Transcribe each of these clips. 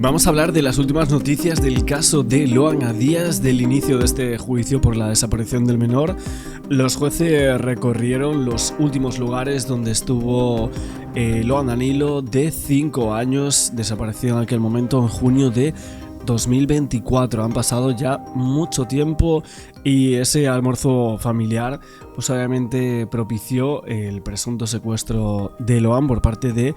Vamos a hablar de las últimas noticias del caso de Loan. A días del inicio de este juicio por la desaparición del menor, los jueces recorrieron los últimos lugares donde estuvo Loan Danilo, de 5 años, desaparecido en aquel momento en junio de 2024. Han pasado ya mucho tiempo y ese almuerzo familiar pues obviamente propició el presunto secuestro de Loan por parte de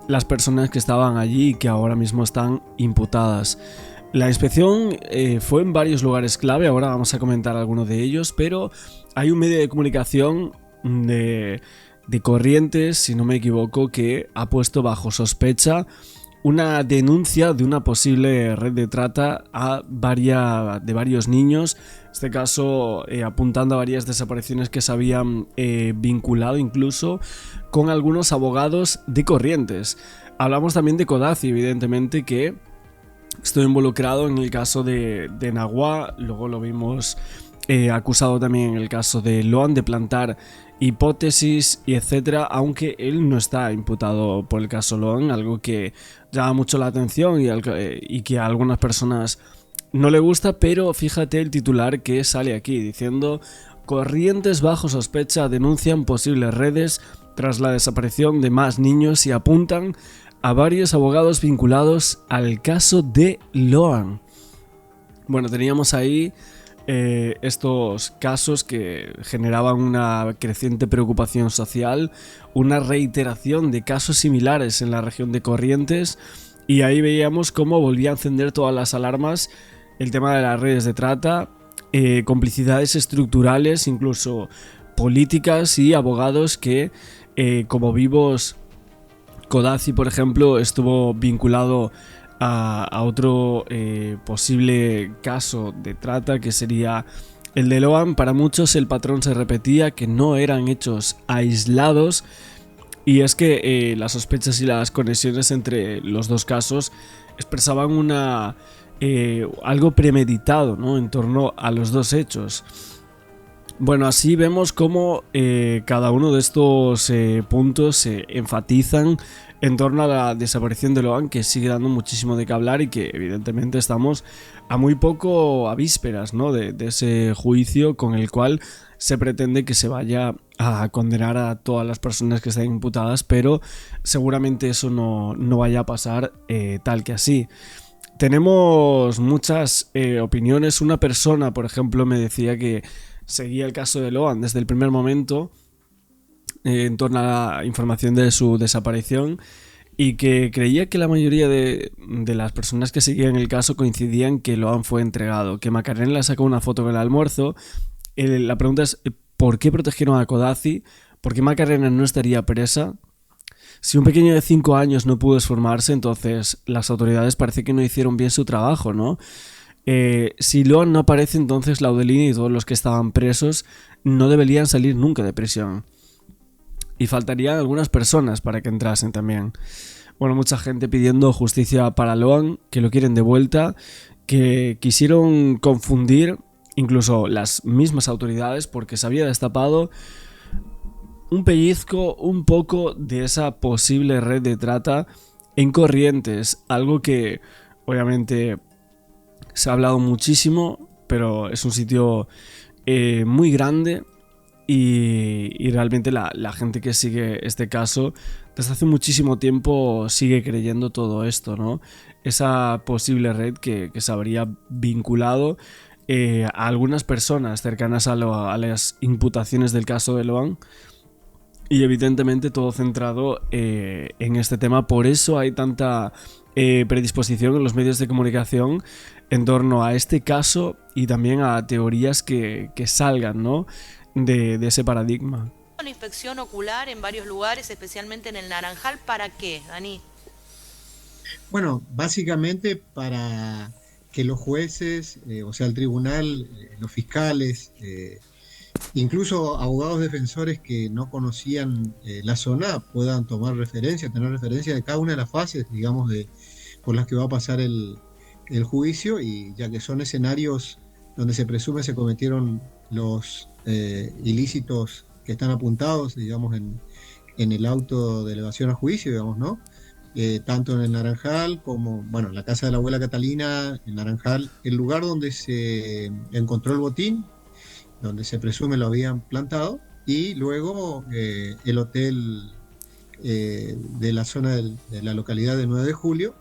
las personas que estaban allí y que ahora mismo están imputadas. La inspección fue en varios lugares clave, ahora vamos a comentar algunos de ellos, pero hay un medio de comunicación de Corrientes, si no me equivoco, que ha puesto bajo sospecha una denuncia de una posible red de trata de varios niños, en este caso apuntando a varias desapariciones que se habían vinculado incluso con algunos abogados de Corrientes. Hablamos también de Codazzi, evidentemente, que estuvo involucrado en el caso de Naguá, luego lo vimos acusado también en el caso de Loan de plantar hipótesis y etcétera, aunque él no está imputado por el caso Loan, algo que llama mucho la atención y que a algunas personas no le gusta, pero fíjate el titular que sale aquí diciendo: Corrientes bajo sospecha denuncian posibles redes tras la desaparición de más niños y apuntan a varios abogados vinculados al caso de Loan. Bueno, teníamos ahí estos casos que generaban una creciente preocupación social, una reiteración de casos similares en la región de Corrientes, y ahí veíamos cómo volvía a encender todas las alarmas el tema de las redes de trata, complicidades estructurales, incluso políticas, y abogados que, como vimos, Codazzi, por ejemplo, estuvo vinculado a otro posible caso de trata, que sería el de Loan. Para muchos el patrón se repetía, que no eran hechos aislados, y es que las sospechas y las conexiones entre los dos casos expresaban algo premeditado, ¿no?, en torno a los dos hechos. Bueno, así vemos cómo cada uno de estos puntos se enfatizan en torno a la desaparición de Loan, que sigue dando muchísimo de qué hablar y que evidentemente estamos a muy poco a vísperas, ¿no?, de ese juicio con el cual se pretende que se vaya a condenar a todas las personas que estén imputadas, pero seguramente eso no vaya a pasar tal que así. Tenemos muchas opiniones. Una persona, por ejemplo, me decía que seguía el caso de Loan desde el primer momento en torno a la información de su desaparición, y que creía que la mayoría de las personas que seguían el caso coincidían que Loan fue entregado, que Macarena le sacó una foto del almuerzo. La pregunta es: ¿por qué protegieron a Codazzi? ¿Por qué Macarena no estaría presa? Si un pequeño de 5 años no pudo esformarse, entonces las autoridades parece que no hicieron bien su trabajo, ¿no? Si Loan no aparece, entonces Laudelini y todos los que estaban presos no deberían salir nunca de prisión. Y faltarían algunas personas para que entrasen también. Bueno, mucha gente pidiendo justicia para Loan, que lo quieren de vuelta, que quisieron confundir incluso las mismas autoridades, porque se había destapado un pellizco un poco de esa posible red de trata en Corrientes, algo que obviamente se ha hablado muchísimo, pero es un sitio muy grande. Y realmente la gente que sigue este caso desde hace muchísimo tiempo sigue creyendo todo esto, ¿no? Esa posible red que se habría vinculado a algunas personas cercanas a las imputaciones del caso de Loan, y evidentemente todo centrado en este tema. Por eso hay tanta predisposición en los medios de comunicación en torno a este caso, y también a teorías que salgan, ¿no?, de ese paradigma. Una inspección ocular en varios lugares, especialmente en el Naranjal, ¿para qué, Dani? Bueno, básicamente para que los jueces, o sea, el tribunal, los fiscales, incluso abogados defensores que no conocían la zona, puedan tomar referencia, tener referencia de cada una de las fases, digamos, por las que va a pasar el juicio, y ya que son escenarios donde se presume se cometieron los ilícitos que están apuntados, digamos, en el auto de elevación a juicio, digamos, ¿no? tanto en el Naranjal como, bueno, en la casa de la abuela Catalina, el Naranjal, el lugar donde se encontró el botín, donde se presume lo habían plantado, y luego el hotel de la zona de la localidad del 9 de julio,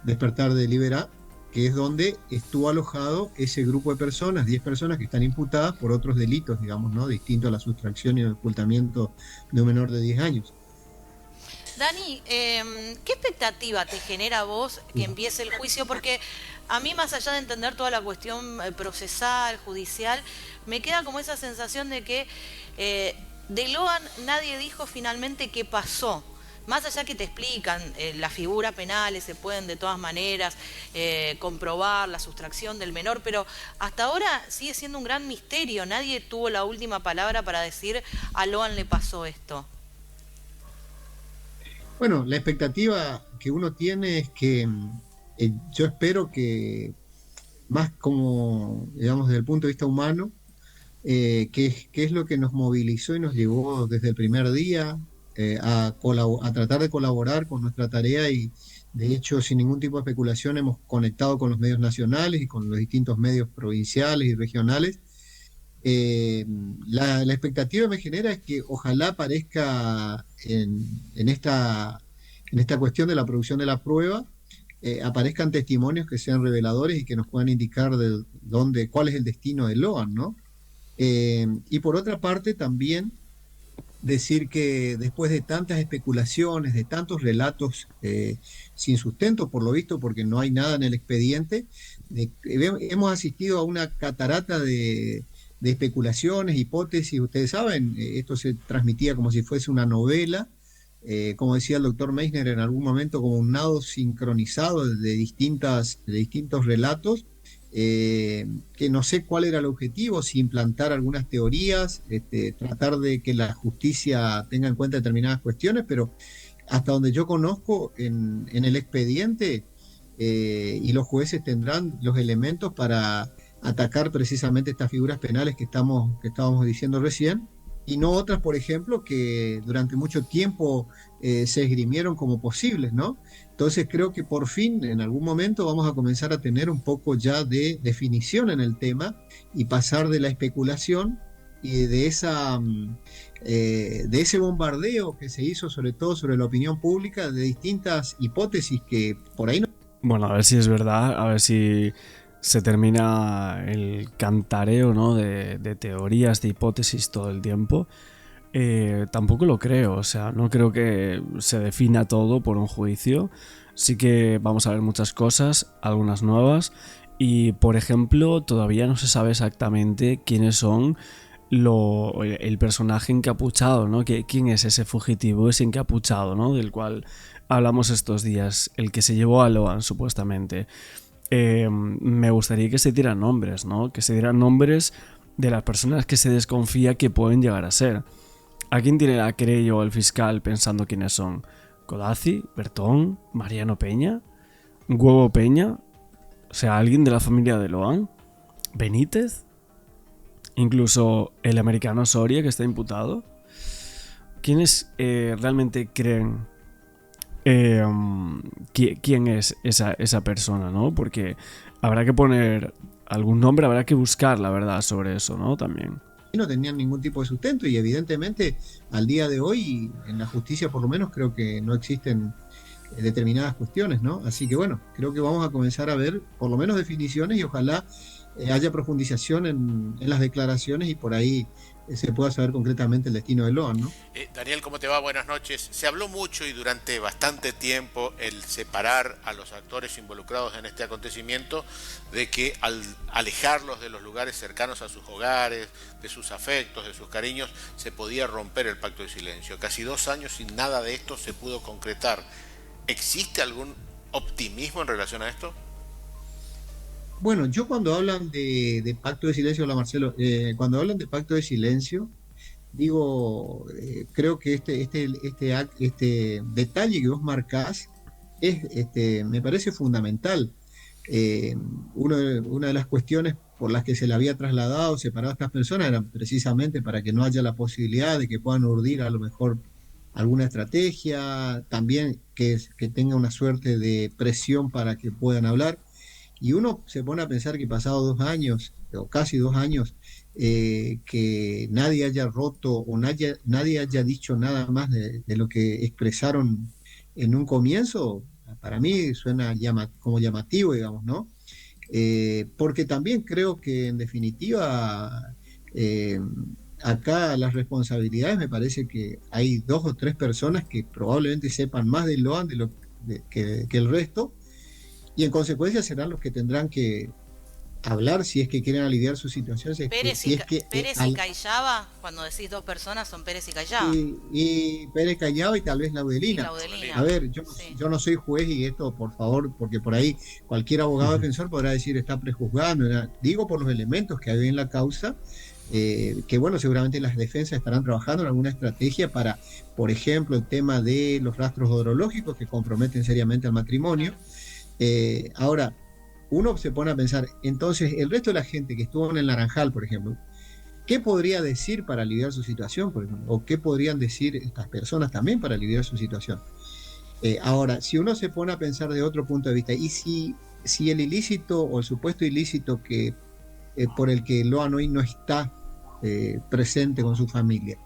Despertar de Liberá, que es donde estuvo alojado ese grupo de personas, 10 personas que están imputadas por otros delitos, digamos, ¿no? Distinto a la sustracción y el ocultamiento de un menor de 10 años. Dani, ¿qué expectativa te genera a vos que empiece el juicio? Porque a mí, más allá de entender toda la cuestión procesal, judicial, me queda como esa sensación de que de Loan nadie dijo finalmente qué pasó. Más allá que te explican, las figuras penales se pueden de todas maneras comprobar, la sustracción del menor, pero hasta ahora sigue siendo un gran misterio. Nadie tuvo la última palabra para decir a Loan le pasó esto. Bueno, la expectativa que uno tiene es que yo espero que más como, digamos, desde el punto de vista humano, que es lo que nos movilizó y nos llevó desde el primer día a tratar de colaborar con nuestra tarea y de hecho sin ningún tipo de especulación hemos conectado con los medios nacionales y con los distintos medios provinciales y regionales. La expectativa que me genera es que ojalá aparezca en esta cuestión de la producción de la prueba, aparezcan testimonios que sean reveladores y que nos puedan indicar de cuál es el destino de Loan, ¿no? Y por otra parte también decir que después de tantas especulaciones, de tantos relatos sin sustento, por lo visto, porque no hay nada en el expediente, hemos asistido a una catarata de especulaciones, hipótesis. Ustedes saben, esto se transmitía como si fuese una novela, como decía el doctor Meissner en algún momento, como un nado sincronizado de distintos relatos, que no sé cuál era el objetivo, si implantar algunas teorías, tratar de que la justicia tenga en cuenta determinadas cuestiones, pero hasta donde yo conozco en el expediente, y los jueces tendrán los elementos para atacar precisamente estas figuras penales que estábamos diciendo recién, y no otras, por ejemplo, que durante mucho tiempo se esgrimieron como posibles, ¿no? Entonces creo que por fin, en algún momento, vamos a comenzar a tener un poco ya de definición en el tema y pasar de la especulación y de ese bombardeo que se hizo sobre todo sobre la opinión pública de distintas hipótesis que por ahí no... Bueno, a ver si es verdad, a ver si se termina el cantareo, ¿no? de teorías, de hipótesis todo el tiempo. Tampoco lo creo, o sea, no creo que se defina todo por un juicio. Sí que vamos a ver muchas cosas, algunas nuevas, y por ejemplo todavía no se sabe exactamente quiénes son el personaje encapuchado, ¿no? ¿Quién es ese fugitivo, ese encapuchado, ¿no? Del cual hablamos estos días, el que se llevó a Loan supuestamente. Me gustaría que se dieran nombres, ¿no? Que se dieran nombres de las personas que se desconfía que pueden llegar a ser. ¿A quién tiene la querella o el fiscal pensando quiénes son? ¿Codazzi? ¿Bertón? ¿Mariano Peña? ¿Huevo Peña? O sea, ¿alguien de la familia de Loan? ¿Benítez? ¿Incluso el americano Soria que está imputado? ¿Quiénes realmente creen quién es esa persona, ¿no? Porque habrá que poner algún nombre, habrá que buscar la verdad sobre eso, ¿no? También. No tenían ningún tipo de sustento y evidentemente al día de hoy en la justicia por lo menos creo que no existen determinadas cuestiones, ¿no? Así que bueno, creo que vamos a comenzar a ver por lo menos definiciones y ojalá haya profundización en las declaraciones y por ahí se pueda saber concretamente el destino de Loan, ¿no? Daniel, ¿cómo te va? Buenas noches. Se habló mucho y durante bastante tiempo el separar a los actores involucrados en este acontecimiento, de que al alejarlos de los lugares cercanos a sus hogares, de sus afectos, de sus cariños, se podía romper el pacto de silencio. Casi 2 años sin nada de esto se pudo concretar. ¿Existe algún optimismo en relación a esto? Bueno, yo cuando hablan de pacto de silencio, hola Marcelo, cuando hablan de pacto de silencio, digo, creo que este detalle que vos marcás me parece fundamental. Una de las cuestiones por las que se le había separado a estas personas, eran precisamente para que no haya la posibilidad de que puedan urdir a lo mejor alguna estrategia, también que tenga una suerte de presión para que puedan hablar. Y uno se pone a pensar que pasados 2 años, o casi 2 años, que nadie haya roto o nadie haya dicho nada más de lo que expresaron en un comienzo, para mí suena como llamativo, digamos, ¿no? Porque también creo que en definitiva eh, acá las responsabilidades, me parece que hay 2 o 3 personas que probablemente sepan más de Loan que el resto, y en consecuencia serán los que tendrán que hablar si es que quieren aliviar su situación, si es que Pérez y Cayaba, cuando decís 2 personas, son Pérez y Cayaba. y Pérez Callao y tal vez Y Laudelina. Laudelina. A ver, Sí. yo no soy juez y esto, por favor, porque por ahí cualquier abogado defensor podrá decir está prejuzgando. Digo por los elementos que hay en la causa, que bueno, seguramente las defensas estarán trabajando en alguna estrategia para, por ejemplo, el tema de los rastros odorológicos que comprometen seriamente al matrimonio. Ahora, uno se pone a pensar, entonces, el resto de la gente que estuvo en el Naranjal, por ejemplo, ¿qué podría decir para aliviar su situación, por ejemplo? ¿O qué podrían decir estas personas también para aliviar su situación? Ahora, si uno se pone a pensar de otro punto de vista, y si el ilícito o el supuesto ilícito por el que Loan hoy no está presente con su familia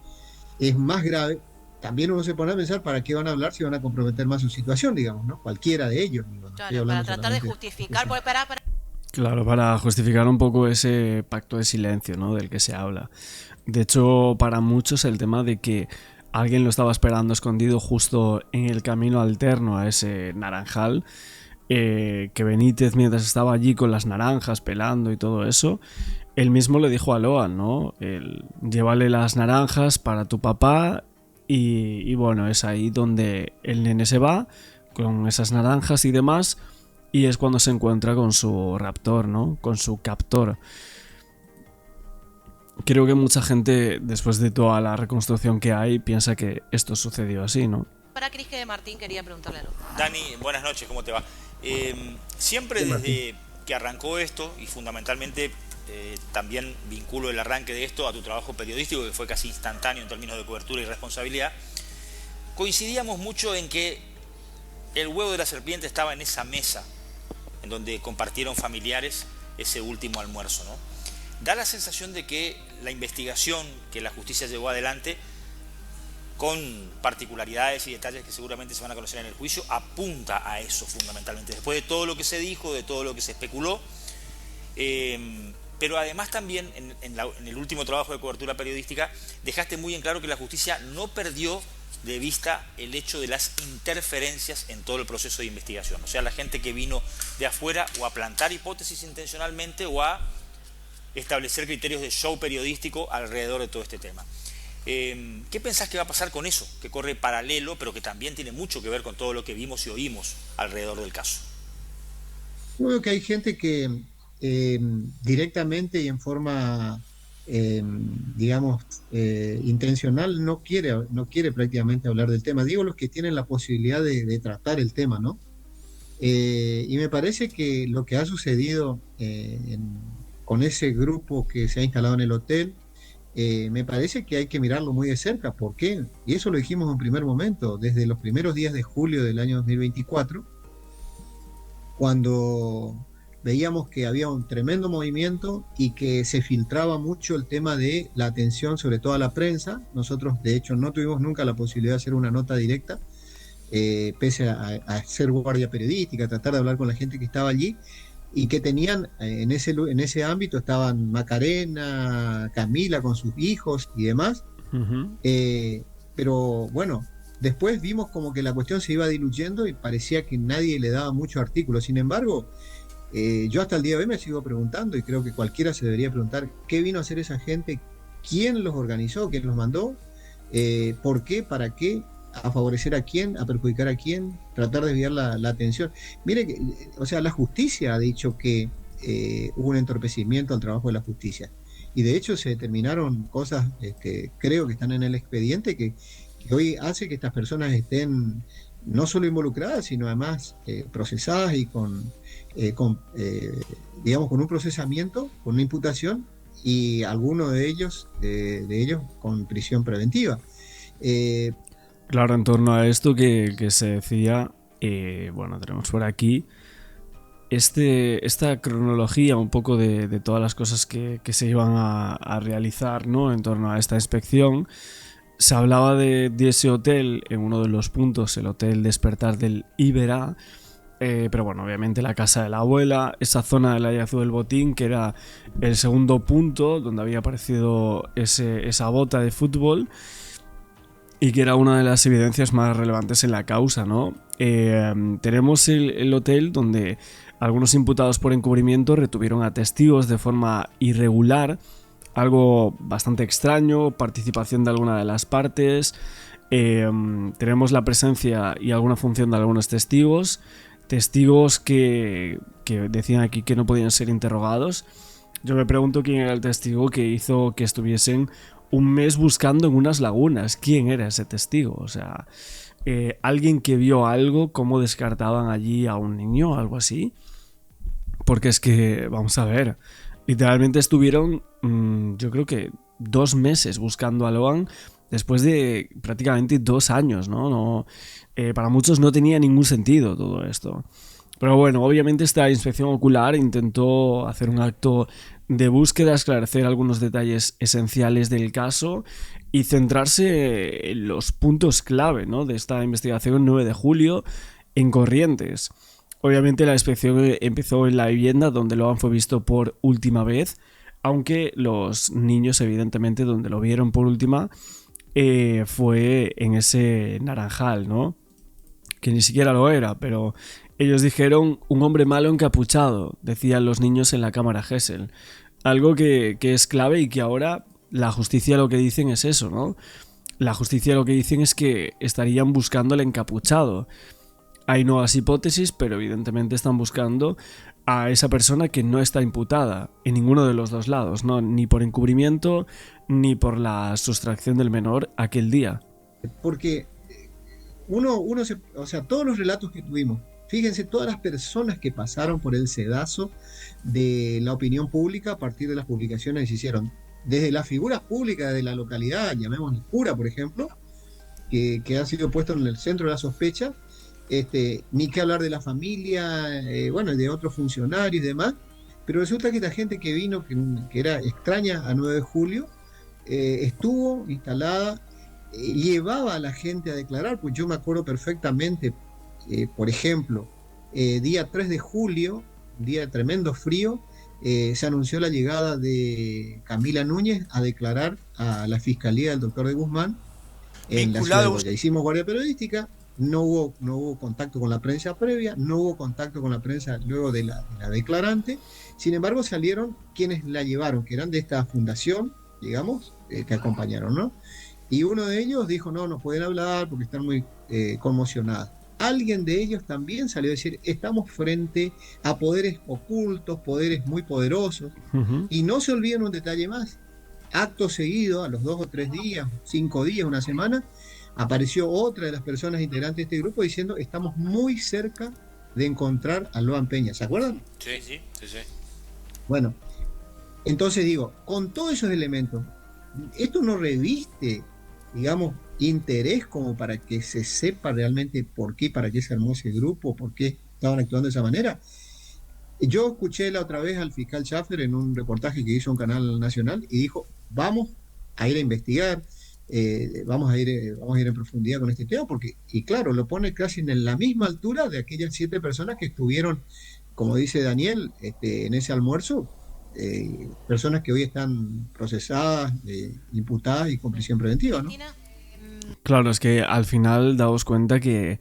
es más grave, también uno se pone a pensar para qué van a hablar si van a comprometer más su situación, digamos, ¿no? Cualquiera de ellos. No estoy Claro, para hablando tratar de solamente justificar, de porque Claro, para justificar un poco ese pacto de silencio, ¿no? Del que se habla. De hecho, para muchos el tema de que alguien lo estaba esperando escondido justo en el camino alterno a ese naranjal, que Benítez, mientras estaba allí con las naranjas pelando y todo eso, él mismo le dijo a Loan, ¿no? Llévale las naranjas para tu papá y bueno, es ahí donde el nene se va con esas naranjas y demás, y es cuando se encuentra con su raptor, ¿no? Con su captor. Creo que mucha gente, después de toda la reconstrucción que hay, piensa que esto sucedió así, ¿no? para Cris que Martín quería preguntarle algo. Dani, buenas noches, ¿cómo te va? Siempre Sí, desde que arrancó esto, y fundamentalmente también vinculo el arranque de esto a tu trabajo periodístico, que fue casi instantáneo en términos de cobertura y responsabilidad, coincidíamos mucho en que el huevo de la serpiente estaba en esa mesa en donde compartieron familiares ese último almuerzo, ¿no? Da la sensación de que la investigación que la justicia llevó adelante, con particularidades y detalles que seguramente se van a conocer en el juicio, apunta a eso fundamentalmente, después de todo lo que se dijo, de todo lo que se especuló. Pero además también en el último trabajo de cobertura periodística dejaste muy en claro que la justicia no perdió de vista el hecho de las interferencias en todo el proceso de investigación, o sea, la gente que vino de afuera o a plantar hipótesis intencionalmente o a establecer criterios de show periodístico alrededor de todo este tema. ¿Qué pensás que va a pasar con eso, que corre paralelo, pero que también tiene mucho que ver con todo lo que vimos y oímos alrededor del caso? Yo veo que hay gente que directamente y en forma, digamos, intencional no quiere prácticamente hablar del tema. Digo los que tienen la posibilidad de tratar el tema, ¿no? Y me parece que lo que ha sucedido con ese grupo que se ha instalado en el hotel, me parece que hay que mirarlo muy de cerca. ¿Por qué? Y eso lo dijimos en un primer momento, desde los primeros días de julio del año 2024, cuando veíamos que había un tremendo movimiento y que se filtraba mucho el tema de la atención, sobre todo a la prensa. Nosotros, de hecho, no tuvimos nunca la posibilidad de hacer una nota directa, pese a ser guardia periodística, tratar de hablar con la gente que estaba allí, y que tenían en ese ámbito estaban Macarena, Camila con sus hijos y demás. Pero bueno, después vimos como que la cuestión se iba diluyendo y parecía que nadie le daba mucho artículo. Sin embargo, yo hasta el día de hoy me sigo preguntando, y creo que cualquiera se debería preguntar, ¿qué vino a hacer esa gente? ¿Quién los organizó? ¿Quién los mandó? ¿Por qué? ¿Para qué? ¿A favorecer a quién? ¿A perjudicar a quién? Tratar de desviar la atención. Mire, o sea, la justicia ha dicho que hubo un entorpecimiento al trabajo de la justicia. Y de hecho se determinaron cosas que creo que están en el expediente que hoy hace que estas personas estén no solo involucradas, sino además procesadas y digamos, con un procesamiento, con una imputación, y algunos de ellos con prisión preventiva. Claro, en torno a esto que se decía, bueno, tenemos por aquí esta cronología un poco de todas las cosas que se iban a realizar, ¿no? En torno a esta inspección. Se hablaba de ese hotel en uno de los puntos, el Hotel Despertar del Iberá, pero bueno, obviamente la casa de la abuela, esa zona del hallazgo del botín, que era el segundo punto donde había aparecido esa bota de fútbol y que era una de las evidencias más relevantes en la causa, ¿no? Tenemos el hotel donde algunos imputados por encubrimiento retuvieron a testigos de forma irregular, algo bastante extraño, participación de alguna de las partes. Tenemos la presencia y alguna función de algunos testigos que decían aquí que no podían ser interrogados. Yo me pregunto quién era el testigo que hizo que estuviesen un mes buscando en unas lagunas. ¿Quién era ese testigo? O sea, alguien que vio algo, cómo descartaban allí a un niño, algo así. Porque es que, vamos a ver, literalmente estuvieron, yo creo que 2 meses buscando a Loan después de prácticamente 2 años, ¿no? Para muchos no tenía ningún sentido todo esto. Pero bueno, obviamente esta inspección ocular intentó hacer un acto de búsqueda, esclarecer algunos detalles esenciales del caso y centrarse en los puntos clave, ¿no?, de esta investigación el 9 de julio en Corrientes. Obviamente la inspección empezó en la vivienda donde Loan fue visto por última vez, aunque los niños evidentemente donde lo vieron por última fue en ese naranjal, ¿no?, que ni siquiera lo era, pero ellos dijeron un hombre malo encapuchado, decían los niños en la cámara Gesell. Algo que es clave y que ahora la justicia lo que dicen es eso, ¿no? La justicia lo que dicen es que estarían buscando al encapuchado. Hay nuevas hipótesis, pero evidentemente están buscando a esa persona que no está imputada en ninguno de los dos lados, ¿no? Ni por encubrimiento ni por la sustracción del menor aquel día. Porque o sea, todos los relatos que tuvimos, fíjense, todas las personas que pasaron por el sedazo de la opinión pública a partir de las publicaciones que se hicieron, desde las figuras públicas de la localidad, llamémosle cura, por ejemplo, que ha sido puesto en el centro de la sospecha, ni que hablar de la familia, bueno, de otros funcionarios y demás, pero resulta que esta gente que vino, que era extraña a 9 de julio, estuvo instalada, llevaba a la gente a declarar, pues yo me acuerdo perfectamente, por ejemplo, día 3 de julio, día de tremendo frío, se anunció la llegada de Camila Núñez a declarar a la Fiscalía del Doctor de Guzmán en la ciudad de Goya. Hicimos guardia periodística, no hubo contacto con la prensa previa, no hubo contacto con la prensa luego de la declarante, sin embargo salieron quienes la llevaron, que eran de esta fundación, digamos, que acompañaron, ¿no? Y uno de ellos dijo, no pueden hablar porque están muy conmocionadas. Alguien de ellos también salió a decir, estamos frente a poderes ocultos, poderes muy poderosos. Y no se olviden un detalle más. Acto seguido, a los 2 o 3 días, 5 días, una semana, apareció otra de las personas integrantes de este grupo diciendo, estamos muy cerca de encontrar a Loan Peña. ¿Se acuerdan? Sí. Bueno, entonces digo, con todos esos elementos, esto no reviste, digamos, interés como para que se sepa realmente por qué, para qué se armó ese grupo, por qué estaban actuando de esa manera. Yo escuché la otra vez al fiscal Schaffer en un reportaje que hizo un canal nacional y dijo, vamos a ir a investigar, vamos a ir en profundidad con este tema, porque, y claro, lo pone casi en la misma altura de aquellas 7 personas que estuvieron, como dice Daniel, en ese almuerzo, personas que hoy están procesadas, imputadas y con prisión preventiva, ¿no? Claro, es que al final daos cuenta que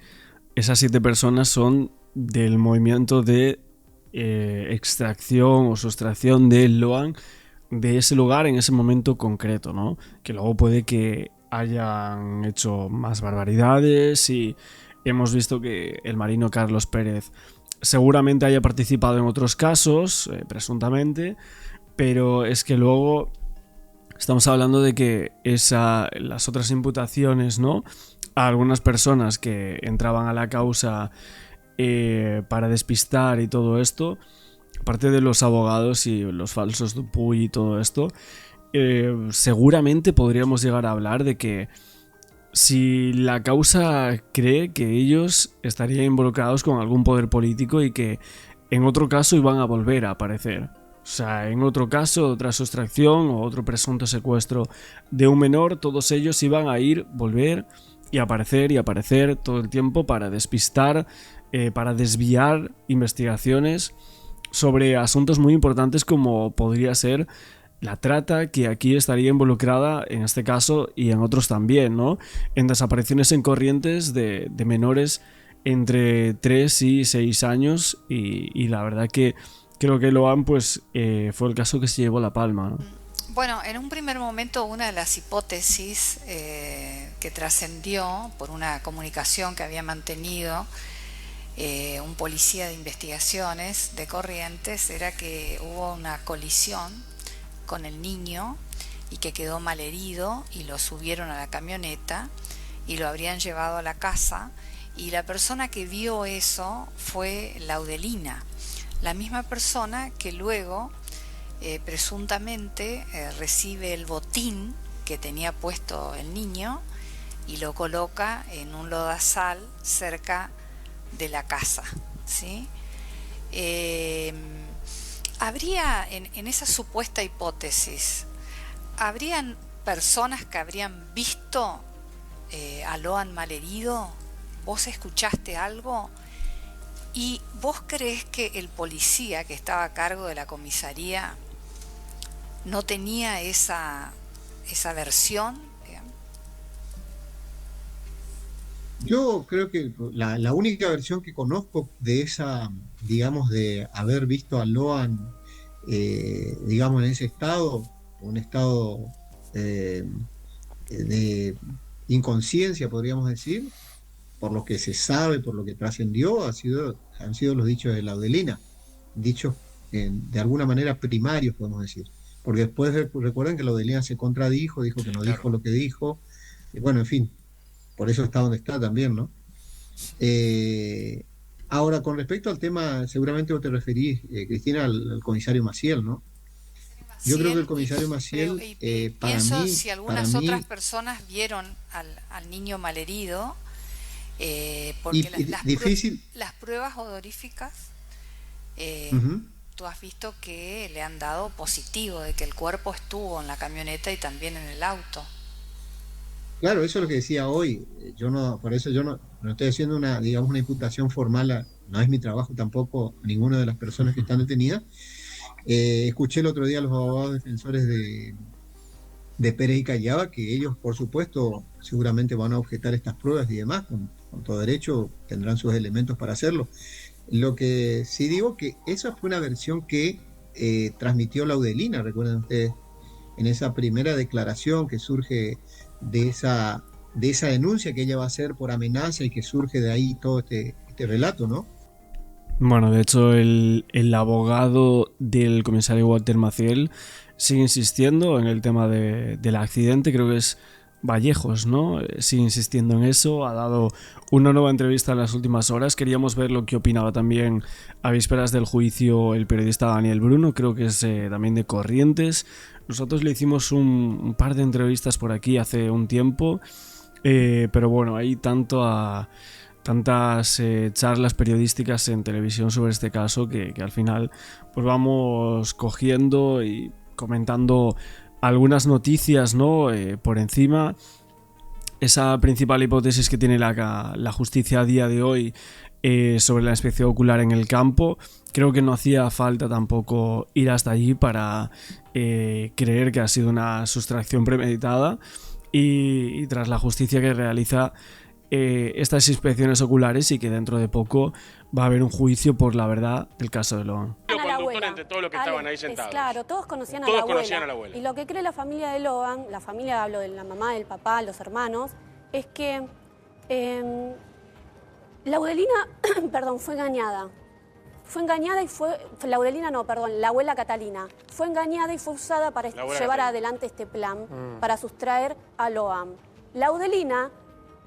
esas 7 personas son del movimiento de extracción o sustracción de Loan de ese lugar en ese momento concreto, ¿no? Que luego puede que hayan hecho más barbaridades y hemos visto que el marino Carlos Pérez seguramente haya participado en otros casos, presuntamente, pero es que luego estamos hablando de que las otras imputaciones, ¿no?, a algunas personas que entraban a la causa para despistar y todo esto, aparte de los abogados y los falsos Dupuy y todo esto, seguramente podríamos llegar a hablar de que si la causa cree que ellos estarían involucrados con algún poder político y que en otro caso iban a volver a aparecer. O sea, en otro caso, otra sustracción o otro presunto secuestro de un menor, todos ellos iban a volver y aparecer todo el tiempo para despistar, para desviar investigaciones sobre asuntos muy importantes como podría ser la trata, que aquí estaría involucrada en este caso y en otros también, ¿no? En desapariciones en Corrientes de menores entre 3 y 6 años y la verdad que creo que Eloan pues fue el caso que se llevó la palma, ¿no? Bueno, en un primer momento una de las hipótesis que trascendió por una comunicación que había mantenido un policía de investigaciones de Corrientes era que hubo una colisión con el niño y que quedó malherido y lo subieron a la camioneta y lo habrían llevado a la casa, y la persona que vio eso fue Laudelina, la misma persona que luego presuntamente recibe el botín que tenía puesto el niño y lo coloca en un lodazal cerca de la casa, ¿sí? Habría, en esa supuesta hipótesis, ¿habrían personas que habrían visto a Loan malherido? ¿Vos escuchaste algo? ¿Y vos creés que el policía que estaba a cargo de la comisaría no tenía esa versión? Yo creo que la única versión que conozco de esa, digamos, de haber visto a Loan, digamos, en ese estado, un estado de inconsciencia, podríamos decir, por lo que se sabe, por lo que trascendió, han sido los dichos de Laudelina, dichos de alguna manera primarios, podemos decir. Porque después recuerden que Laudelina se contradijo, dijo que no dijo lo que dijo, y bueno, en fin. Por eso está donde está también, ¿no? Ahora, con respecto al tema, seguramente vos te referís, Cristina, al comisario Maciel, ¿no? Yo creo que el comisario Maciel, para pienso mí... si algunas otras personas vieron al niño malherido, porque las pruebas odoríficas, tú has visto que le han dado positivo, de que el cuerpo estuvo en la camioneta y también en el auto. Claro, eso es lo que decía hoy. Por eso yo no estoy haciendo una imputación formal, no es mi trabajo tampoco a ninguna de las personas que están detenidas. Escuché el otro día a los abogados defensores de Pérez y Callaba que ellos, por supuesto, seguramente van a objetar estas pruebas y demás, con todo derecho tendrán sus elementos para hacerlo. Lo que sí digo que esa fue una versión que transmitió Laudelina, recuerden ustedes, en esa primera declaración que surge de esa denuncia que ella va a hacer por amenaza y que surge de ahí todo este relato, ¿no? Bueno, de hecho el abogado del comisario Walter Maciel sigue insistiendo en el tema del accidente, creo que es Vallejos, ¿no? Sigue insistiendo en eso, ha dado una nueva entrevista en las últimas horas. Queríamos ver lo que opinaba también a vísperas del juicio el periodista Daniel Bruno, creo que es también de Corrientes. Nosotros le hicimos un par de entrevistas por aquí hace un tiempo, pero bueno, hay tantas charlas periodísticas en televisión sobre este caso que al final pues vamos cogiendo y comentando algunas noticias, ¿no? Por encima. Esa principal hipótesis que tiene la justicia a día de hoy sobre la inspección ocular en el campo, creo que no hacía falta tampoco ir hasta allí para creer que ha sido una sustracción premeditada y tras la justicia que realiza estas inspecciones oculares y que dentro de poco va a haber un juicio por la verdad del caso de Loan. Entre todos los que estaban ahí sentados. Claro, todos conocían a la abuela. Y lo que cree la familia de Loan, la familia, hablo de la mamá, del papá, los hermanos, es que Laudelina, perdón, fue engañada. Fue engañada y la abuela Catalina. Fue engañada y fue usada para llevar adelante este plan, para sustraer a Loan. Laudelina,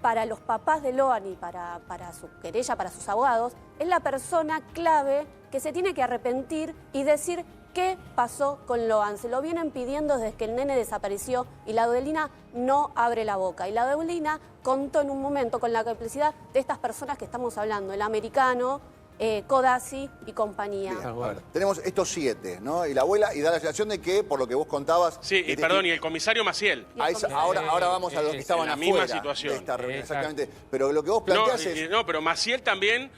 para los papás de Loan y para su querella, para sus abogados, es la persona clave que se tiene que arrepentir y decir ¿Qué pasó con Loan? Se lo vienen pidiendo desde que el nene desapareció y la Adelina no abre la boca. Y la Adelina contó en un momento con la complicidad de estas personas que estamos hablando, el americano, Codazzi y compañía. Bien, tenemos estos 7, ¿no? Y la abuela, y da la sensación de que, por lo que vos contabas... Sí, y perdón, y el comisario Maciel. Ahora vamos a los que estaban afuera. La misma situación. De esta reunión, exactamente. Pero lo que vos planteás es... No, pero Maciel también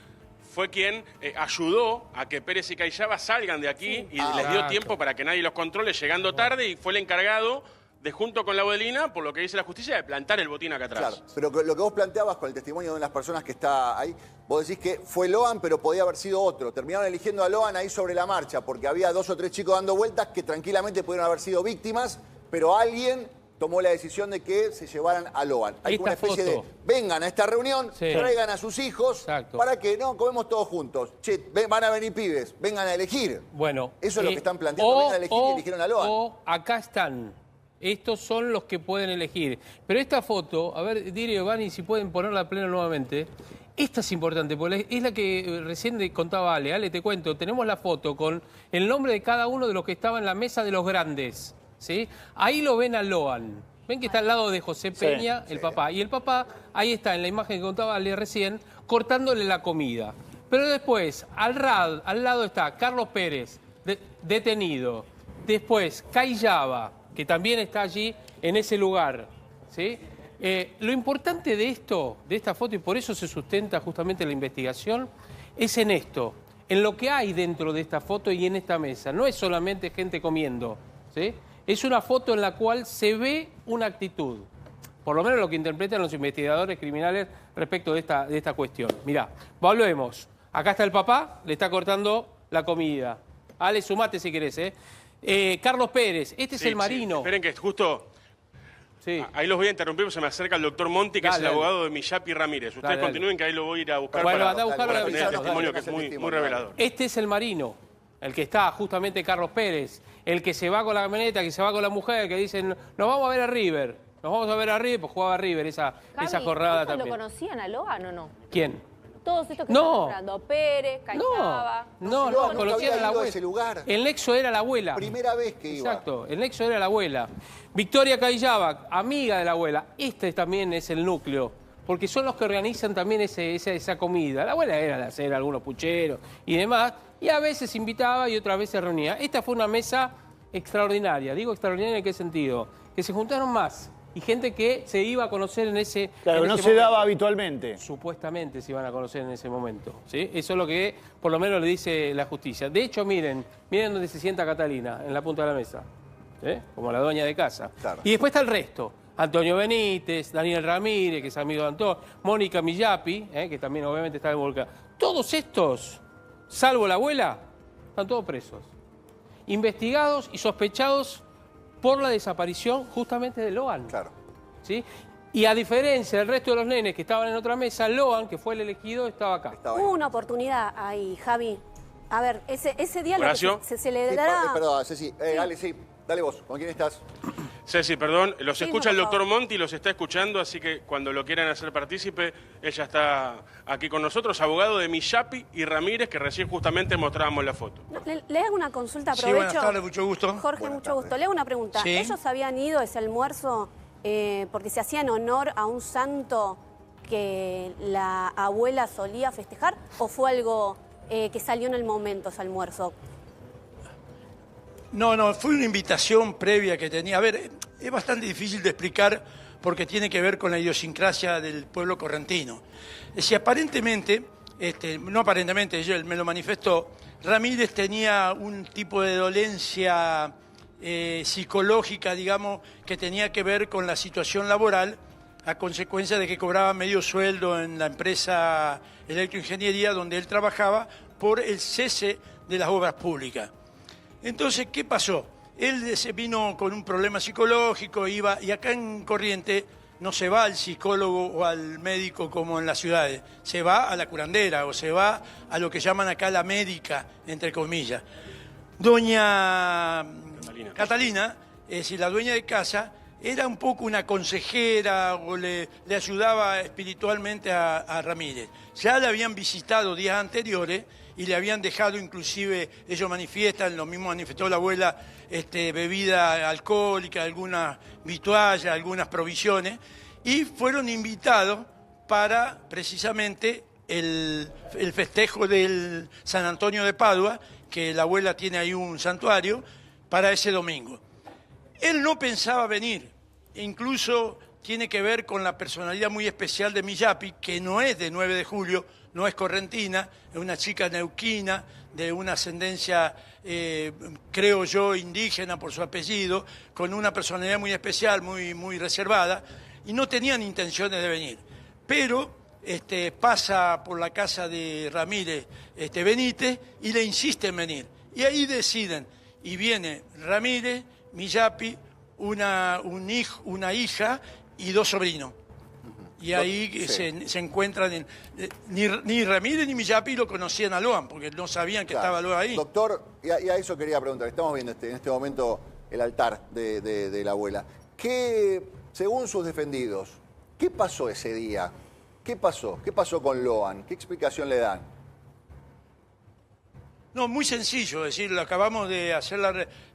fue quien ayudó a que Pérez y Cayaba salgan de aquí y les dio tiempo para que nadie los controle, llegando tarde, y fue el encargado de, junto con la Adelina, por lo que dice la justicia, de plantar el botín acá atrás. Claro, pero lo que vos planteabas con el testimonio de las personas que está ahí, vos decís que fue Loan, pero podía haber sido otro. Terminaron eligiendo a Loan ahí sobre la marcha, porque había 2 o 3 chicos dando vueltas que tranquilamente pudieron haber sido víctimas, pero alguien tomó la decisión de que se llevaran a Loan. Hay una especie de, vengan a esta reunión, traigan a sus hijos, para que, no, comemos todos juntos. Che, van a venir pibes, vengan a elegir. Bueno. Eso es lo que están planteando, vengan a elegir y eligieron a Loan. O acá están. Estos son los que pueden elegir. Pero esta foto, a ver, Dirio, Vani, si pueden ponerla a pleno nuevamente. Esta es importante, porque es la que recién contaba Ale. Ale, te cuento, tenemos la foto con el nombre de cada uno de los que estaban en la mesa de los grandes, ¿sí? Ahí lo ven a Loan. Ven que está al lado de José Peña, el papá. Y el papá, ahí está, en la imagen que contaba Ale recién, cortándole la comida. Pero después, al lado está Carlos Pérez, detenido. Después, Cayaba, que también está allí en ese lugar, ¿sí? Lo importante de esto, de esta foto, y por eso se sustenta justamente la investigación, es en esto, en lo que hay dentro de esta foto y en esta mesa. No es solamente gente comiendo, ¿sí? Es una foto en la cual se ve una actitud, por lo menos lo que interpretan los investigadores criminales respecto de esta cuestión. Mirá, volvemos. Acá está el papá, le está cortando la comida. Ale, sumate si querés, Carlos Pérez, este es el marino. Esperen que justo... Ahí los voy a interrumpir, se me acerca el doctor Monti, que es el abogado de Miyapi Ramírez. Ustedes continúen, que ahí lo voy a ir a buscar para tener el testimonio, que es muy revelador. Este es el marino, el que está justamente Carlos Pérez, el que se va con la camioneta, que se va con la mujer, que dicen, nos vamos a ver a River. Nos vamos a ver a River, pues jugaba a River esa jornada también. ¿Lo conocían a Loan o no? ¿Quién? Todos estos que están hablando, Pérez, Cayaba. No, conocían a la abuela. Ese lugar. El nexo era la abuela. Primera vez que iba. Exacto, el nexo era la abuela. Victoria Cayaba, amiga de la abuela. Este también es el núcleo, porque son los que organizan también esa comida. La abuela era de hacer algunos pucheros y demás, y a veces invitaba y otras veces se reunía. Esta fue una mesa extraordinaria. Digo extraordinaria ¿en qué sentido? Que se juntaron más. Y gente que se iba a conocer en ese Claro, no se daba habitualmente. Supuestamente se iban a conocer en ese momento, ¿sí? Eso es lo que por lo menos le dice la justicia. De hecho, miren donde se sienta Catalina, en la punta de la mesa, ¿sí? Como la dueña de casa. Claro. Y después está el resto. Antonio Benítez, Daniel Ramírez, que es amigo de Antonio, Mónica Miyapi, que también obviamente está involucrada. Todos estos, salvo la abuela, están todos presos. Investigados y sospechados por la desaparición justamente de Loan. Claro. ¿Sí? Y a diferencia del resto de los nenes que estaban en otra mesa, Loan, que fue el elegido, estaba acá. Hubo una oportunidad ahí, Javi. A ver, ese día lo que se le dará... Perdón, Ceci. Ale, sí, dale vos. ¿Con quién estás? Ceci, perdón, los Sí, escucha el por doctor favor. Monti, los está escuchando, así que cuando lo quieran hacer partícipe, ella está aquí con nosotros, abogado de Miyapi y Ramírez, que recién justamente mostrábamos la foto. No, le hago una consulta, Sí, aprovecho. buenas tardes, mucho gusto. Jorge, mucho gusto. Le hago una pregunta. Sí. ¿Ellos habían ido a ese almuerzo porque se hacía en honor a un santo que la abuela solía festejar o fue algo que salió en el momento ese almuerzo? No, fue una invitación previa que tenía. A ver, es bastante difícil de explicar porque tiene que ver con la idiosincrasia del pueblo correntino. Es decir, aparentemente, no aparentemente, él me lo manifestó, Ramírez tenía un tipo de dolencia psicológica, digamos, que tenía que ver con la situación laboral a consecuencia de que cobraba medio sueldo en la empresa Electroingeniería donde él trabajaba por el cese de las obras públicas. Entonces, ¿qué pasó? Él se vino con un problema psicológico, y acá en Corrientes no se va al psicólogo o al médico como en las ciudades, se va a la curandera o se va a lo que llaman acá la médica, entre comillas. Doña Catalina, es decir, la dueña de casa, era un poco una consejera o le ayudaba espiritualmente a Ramírez. Ya le habían visitado días anteriores y le habían dejado, inclusive, ellos manifiestan, lo mismo manifestó la abuela, bebida alcohólica, algunas vituallas, algunas provisiones, y fueron invitados para precisamente el festejo del San Antonio de Padua, que la abuela tiene ahí un santuario, para ese domingo. Él no pensaba venir, incluso tiene que ver con la personalidad muy especial de Miyapi, que no es de 9 de julio, no es correntina, es una chica neuquina, de una ascendencia, creo yo, indígena por su apellido, con una personalidad muy especial, muy reservada, y no tenían intenciones de venir. Pero pasa por la casa de Ramírez Benítez y le insiste en venir. Y ahí deciden, y viene Ramírez, Miyapi, una hija y 2 sobrinos. Y ahí se encuentran, ni Ramírez ni Miyapi lo conocían a Loan, porque no sabían que estaba Loan ahí. Doctor, y a eso quería preguntar, estamos viendo en este momento el altar de la abuela. ¿Qué, según sus defendidos, qué pasó ese día? ¿Qué pasó? ¿Qué pasó con Loan? ¿Qué explicación le dan? No, muy sencillo, es decir, acabamos de hacer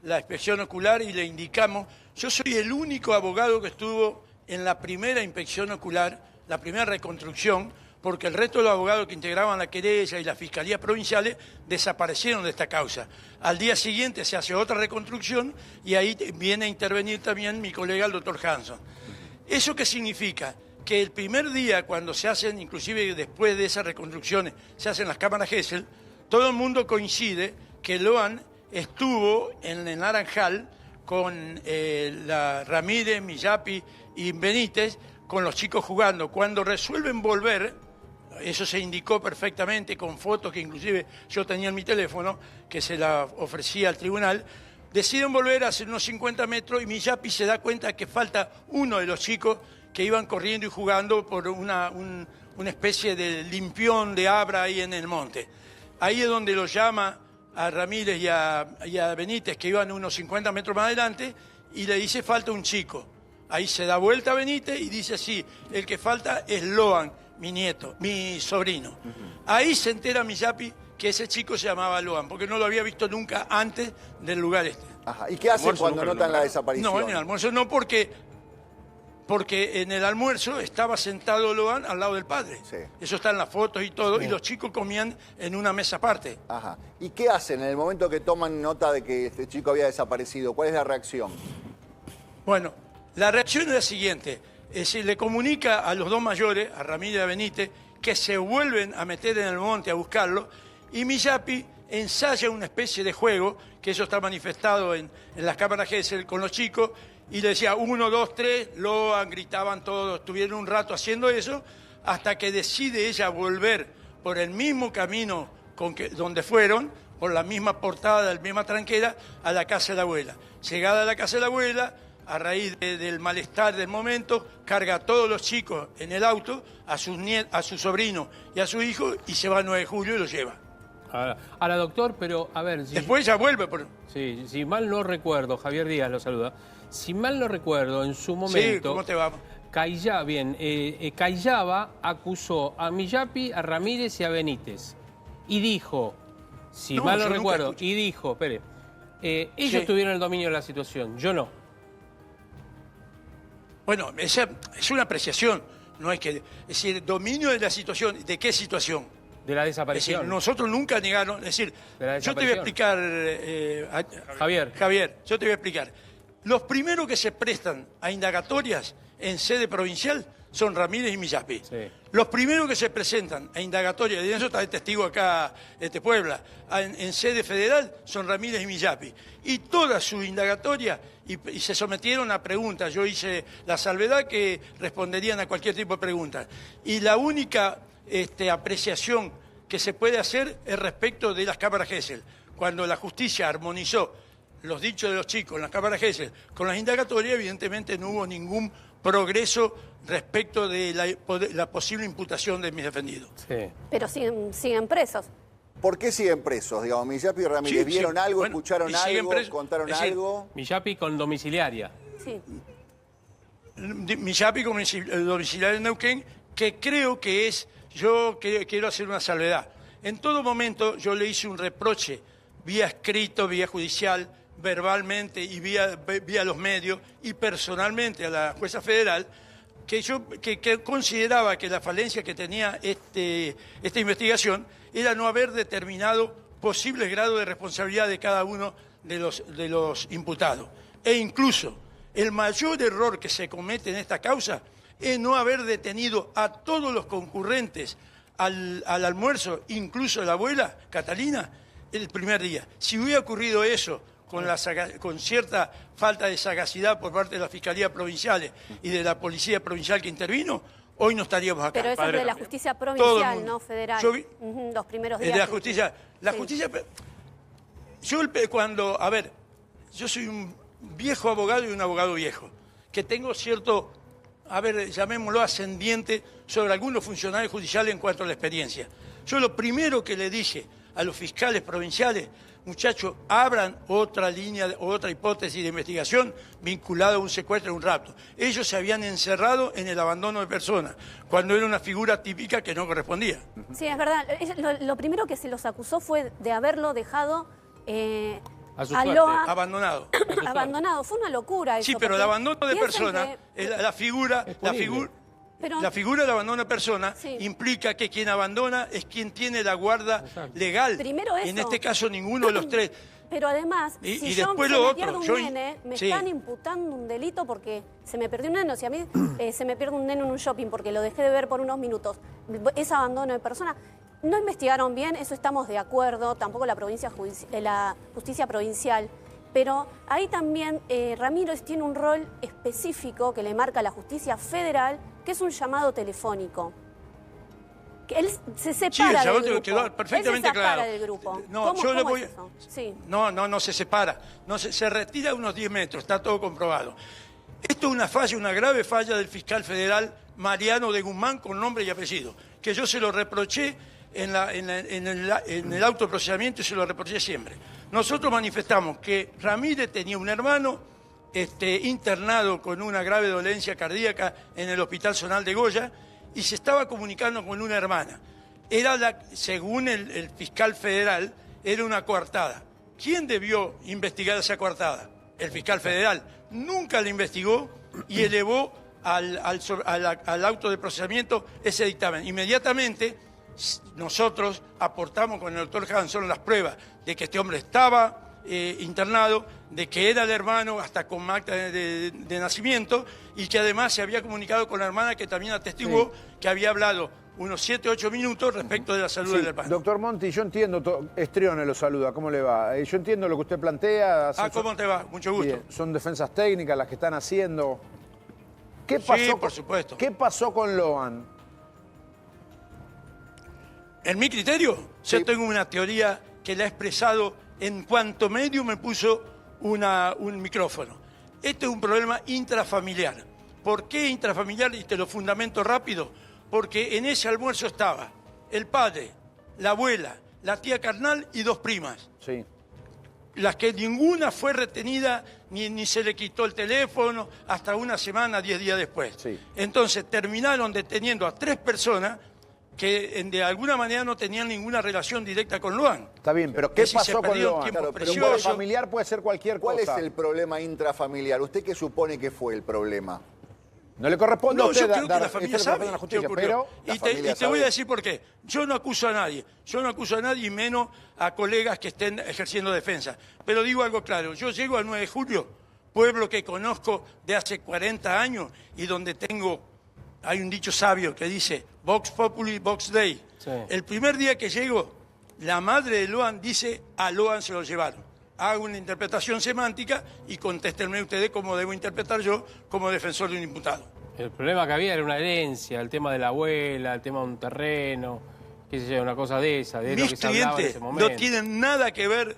la inspección ocular y le indicamos, yo soy el único abogado que estuvo en la primera inspección ocular, la primera reconstrucción, porque el resto de los abogados que integraban la querella y las fiscalías provinciales desaparecieron de esta causa. Al día siguiente se hace otra reconstrucción y ahí viene a intervenir también mi colega el doctor Hanson. ¿Eso qué significa? Que el primer día, cuando se hacen, inclusive después de esas reconstrucciones, se hacen las cámaras Gesell, todo el mundo coincide que Loan estuvo en el Naranjal con la Ramírez, Miyapi y Benítez, con los chicos jugando. Cuando resuelven volver, eso se indicó perfectamente con fotos que inclusive yo tenía en mi teléfono, que se la ofrecía al tribunal, deciden volver a hacer unos 50 metros y Miyapi se da cuenta que falta uno de los chicos que iban corriendo y jugando por una especie de limpión de abra ahí en el monte. Ahí es donde lo llama a Ramírez y a Benítez, que iban unos 50 metros más adelante, y le dice, falta un chico. Ahí se da vuelta a Benítez y dice, sí, el que falta es Loan, mi nieto, mi sobrino. Ahí se entera Miyapi que ese chico se llamaba Loan, porque no lo había visto nunca antes del lugar este. Ajá. ¿Y qué hacen cuando notan la desaparición? No, en el almuerzo no, porque en el almuerzo estaba sentado Loan al lado del padre. Sí. Eso está en las fotos y todo, y los chicos comían en una mesa aparte. Ajá. ¿Y qué hacen en el momento que toman nota de que este chico había desaparecido? ¿Cuál es la reacción? Bueno, la reacción es la siguiente. Se le comunica a los 2 mayores, a Ramírez y a Benítez, que se vuelven a meter en el monte a buscarlo, y Miyapi ensaya una especie de juego, que eso está manifestado en las cámaras Gesell con los chicos, y le decía 1, 2, 3, Loan, gritaban todos, estuvieron un rato haciendo eso, hasta que decide ella volver por el mismo camino donde fueron, por la misma portada, la misma tranquera, a la casa de la abuela. Llegada a la casa de la abuela, a raíz del malestar del momento, carga a todos los chicos en el auto, a su sobrino y a su hijo, y se va a 9 de julio y lo lleva. Ahora, doctor, pero a ver... Después ella vuelve por... Sí, si mal no recuerdo, Javier Díaz lo saluda. Si mal no recuerdo, en su momento... Sí, ¿cómo te va? Cayaba acusó a Miyapi, a Ramírez y a Benítez. Y dijo, si mal no recuerdo, y dijo, espere, ellos tuvieron el dominio de la situación, yo no. Bueno, esa es una apreciación, no es que... Es decir, dominio de la situación, ¿de qué situación? De la desaparición. Es decir, nosotros nunca negaron, es decir, yo te voy a explicar... Javier, yo te voy a explicar. Los primeros que se prestan a indagatorias en sede provincial son Ramírez y Miyapi. Sí. Los primeros que se presentan a indagatorias, y eso está el testigo acá, Puebla, en sede federal son Ramírez y Miyapi. Y toda su indagatoria, y se sometieron a preguntas. Yo hice la salvedad que responderían a cualquier tipo de preguntas. Y la única apreciación que se puede hacer es respecto de las cámaras Gesell. Cuando la justicia armonizó los dichos de los chicos en las cámaras Gesell con las indagatorias, evidentemente no hubo ningún progreso respecto de la posible imputación de mis defendidos. Sí. Pero siguen presos. ¿Por qué siguen presos? Digamos, Miyapi y Ramírez, ¿vieron algo, bueno, escucharon algo, contaron algo? Miyapi con domiciliaria. Sí. Miyapi con domiciliaria en Neuquén, que creo que es... Yo quiero hacer una salvedad. En todo momento yo le hice un reproche, vía escrito, vía judicial, verbalmente y vía los medios y personalmente a la jueza federal, que consideraba que la falencia que tenía esta investigación era no haber determinado posibles grados de responsabilidad de cada uno de los imputados. E incluso el mayor error que se comete en esta causa es no haber detenido a todos los concurrentes al almuerzo, incluso la abuela Catalina, el primer día. Si hubiera ocurrido eso con cierta falta de sagacidad por parte de la Fiscalía Provincial y de la Policía Provincial que intervino, hoy no estaríamos acá. Pero eso es de la justicia provincial, no federal. Los primeros días. De la justicia. La justicia. Yo soy un viejo abogado y un abogado viejo, que tengo cierto, llamémoslo ascendiente sobre algunos funcionarios judiciales en cuanto a la experiencia. Yo lo primero que le dije a los fiscales provinciales, muchachos, abran otra línea o otra hipótesis de investigación vinculada a un secuestro o un rapto. Ellos se habían encerrado en el abandono de personas, cuando era una figura típica que no correspondía. Sí, es verdad. Lo primero que se los acusó fue de haberlo dejado a su suerte, abandonado. Abandonado. Fue una locura eso. Sí, pero el abandono de personas, la figura del abandono de persona implica que quien abandona es quien tiene la guarda legal. Primero eso. En este caso ninguno de los tres. Pero además, y yo después me lo otro, pierdo un nene, me están imputando un delito porque se me perdió un nene. Si a mí se me pierde un nene en un shopping porque lo dejé de ver por unos minutos, es abandono de persona. No investigaron bien, eso estamos de acuerdo, tampoco la justicia provincial. Pero ahí también Ramírez tiene un rol específico que le marca la justicia federal, que es un llamado telefónico. Que él se separa del grupo. Quedó perfectamente él se separa claro. del grupo. No, ¿Cómo es eso? Sí. No se separa. Se retira unos 10 metros, está todo comprobado. Esto es una falla, una grave falla del fiscal federal Mariano de Guzmán con nombre y apellido, que yo se lo reproché en el autoprocesamiento y se lo reproché siempre. Nosotros manifestamos que Ramírez tenía un hermano internado con una grave dolencia cardíaca en el Hospital Zonal de Goya y se estaba comunicando con una hermana. Según el fiscal federal, era una coartada. ¿Quién debió investigar esa coartada? El fiscal federal. Nunca la investigó y elevó al auto de procesamiento ese dictamen. Inmediatamente nosotros aportamos con el doctor Hanson las pruebas de que este hombre estaba internado, de que era el hermano hasta con acta de nacimiento y que además se había comunicado con la hermana que también atestiguó que había hablado unos 7 o 8 minutos respecto de la salud del hermano. Doctor Monti, yo entiendo, Estrione lo saluda, ¿cómo le va? Yo entiendo lo que usted plantea. ¿Cómo te va? Mucho gusto. Bien. Son defensas técnicas las que están haciendo. ¿Qué pasó sí, por supuesto. ¿Qué pasó con Loan? En mi criterio, yo tengo una teoría que la he expresado en cuanto medio me puso un micrófono. Este es un problema intrafamiliar. ¿Por qué intrafamiliar? Y te lo fundamento rápido. Porque en ese almuerzo estaba el padre, la abuela, la tía carnal y 2 primas. Sí. Las que ninguna fue retenida ni se le quitó el teléfono hasta una semana, 10 días después. Sí. Entonces terminaron deteniendo a 3 personas que de alguna manera no tenían ninguna relación directa con Loan. Está bien, pero ¿qué pasó con Loan? Claro, pero familiar puede ser cualquier cosa. ¿Cuál es el problema intrafamiliar? ¿Usted qué supone que fue el problema? No le corresponde a usted yo creo dar que la familia sabe la justicia, qué ocurrió. pero Y te voy a decir por qué. Yo no acuso a nadie. Yo no acuso a nadie y menos a colegas que estén ejerciendo defensa. Pero digo algo claro. Yo llego al 9 de julio, pueblo que conozco de hace 40 años y donde hay un dicho sabio que dice Vox Populi, Vox Dei. Sí. El primer día que llego, la madre de Loan dice a Loan se lo llevaron. Hago una interpretación semántica y contéstenme ustedes cómo debo interpretar yo como defensor de un imputado. El problema que había era una herencia, el tema de la abuela, el tema de un terreno, qué sé yo, una cosa de esa, de lo que se hablaba en ese momento. No tienen nada que ver.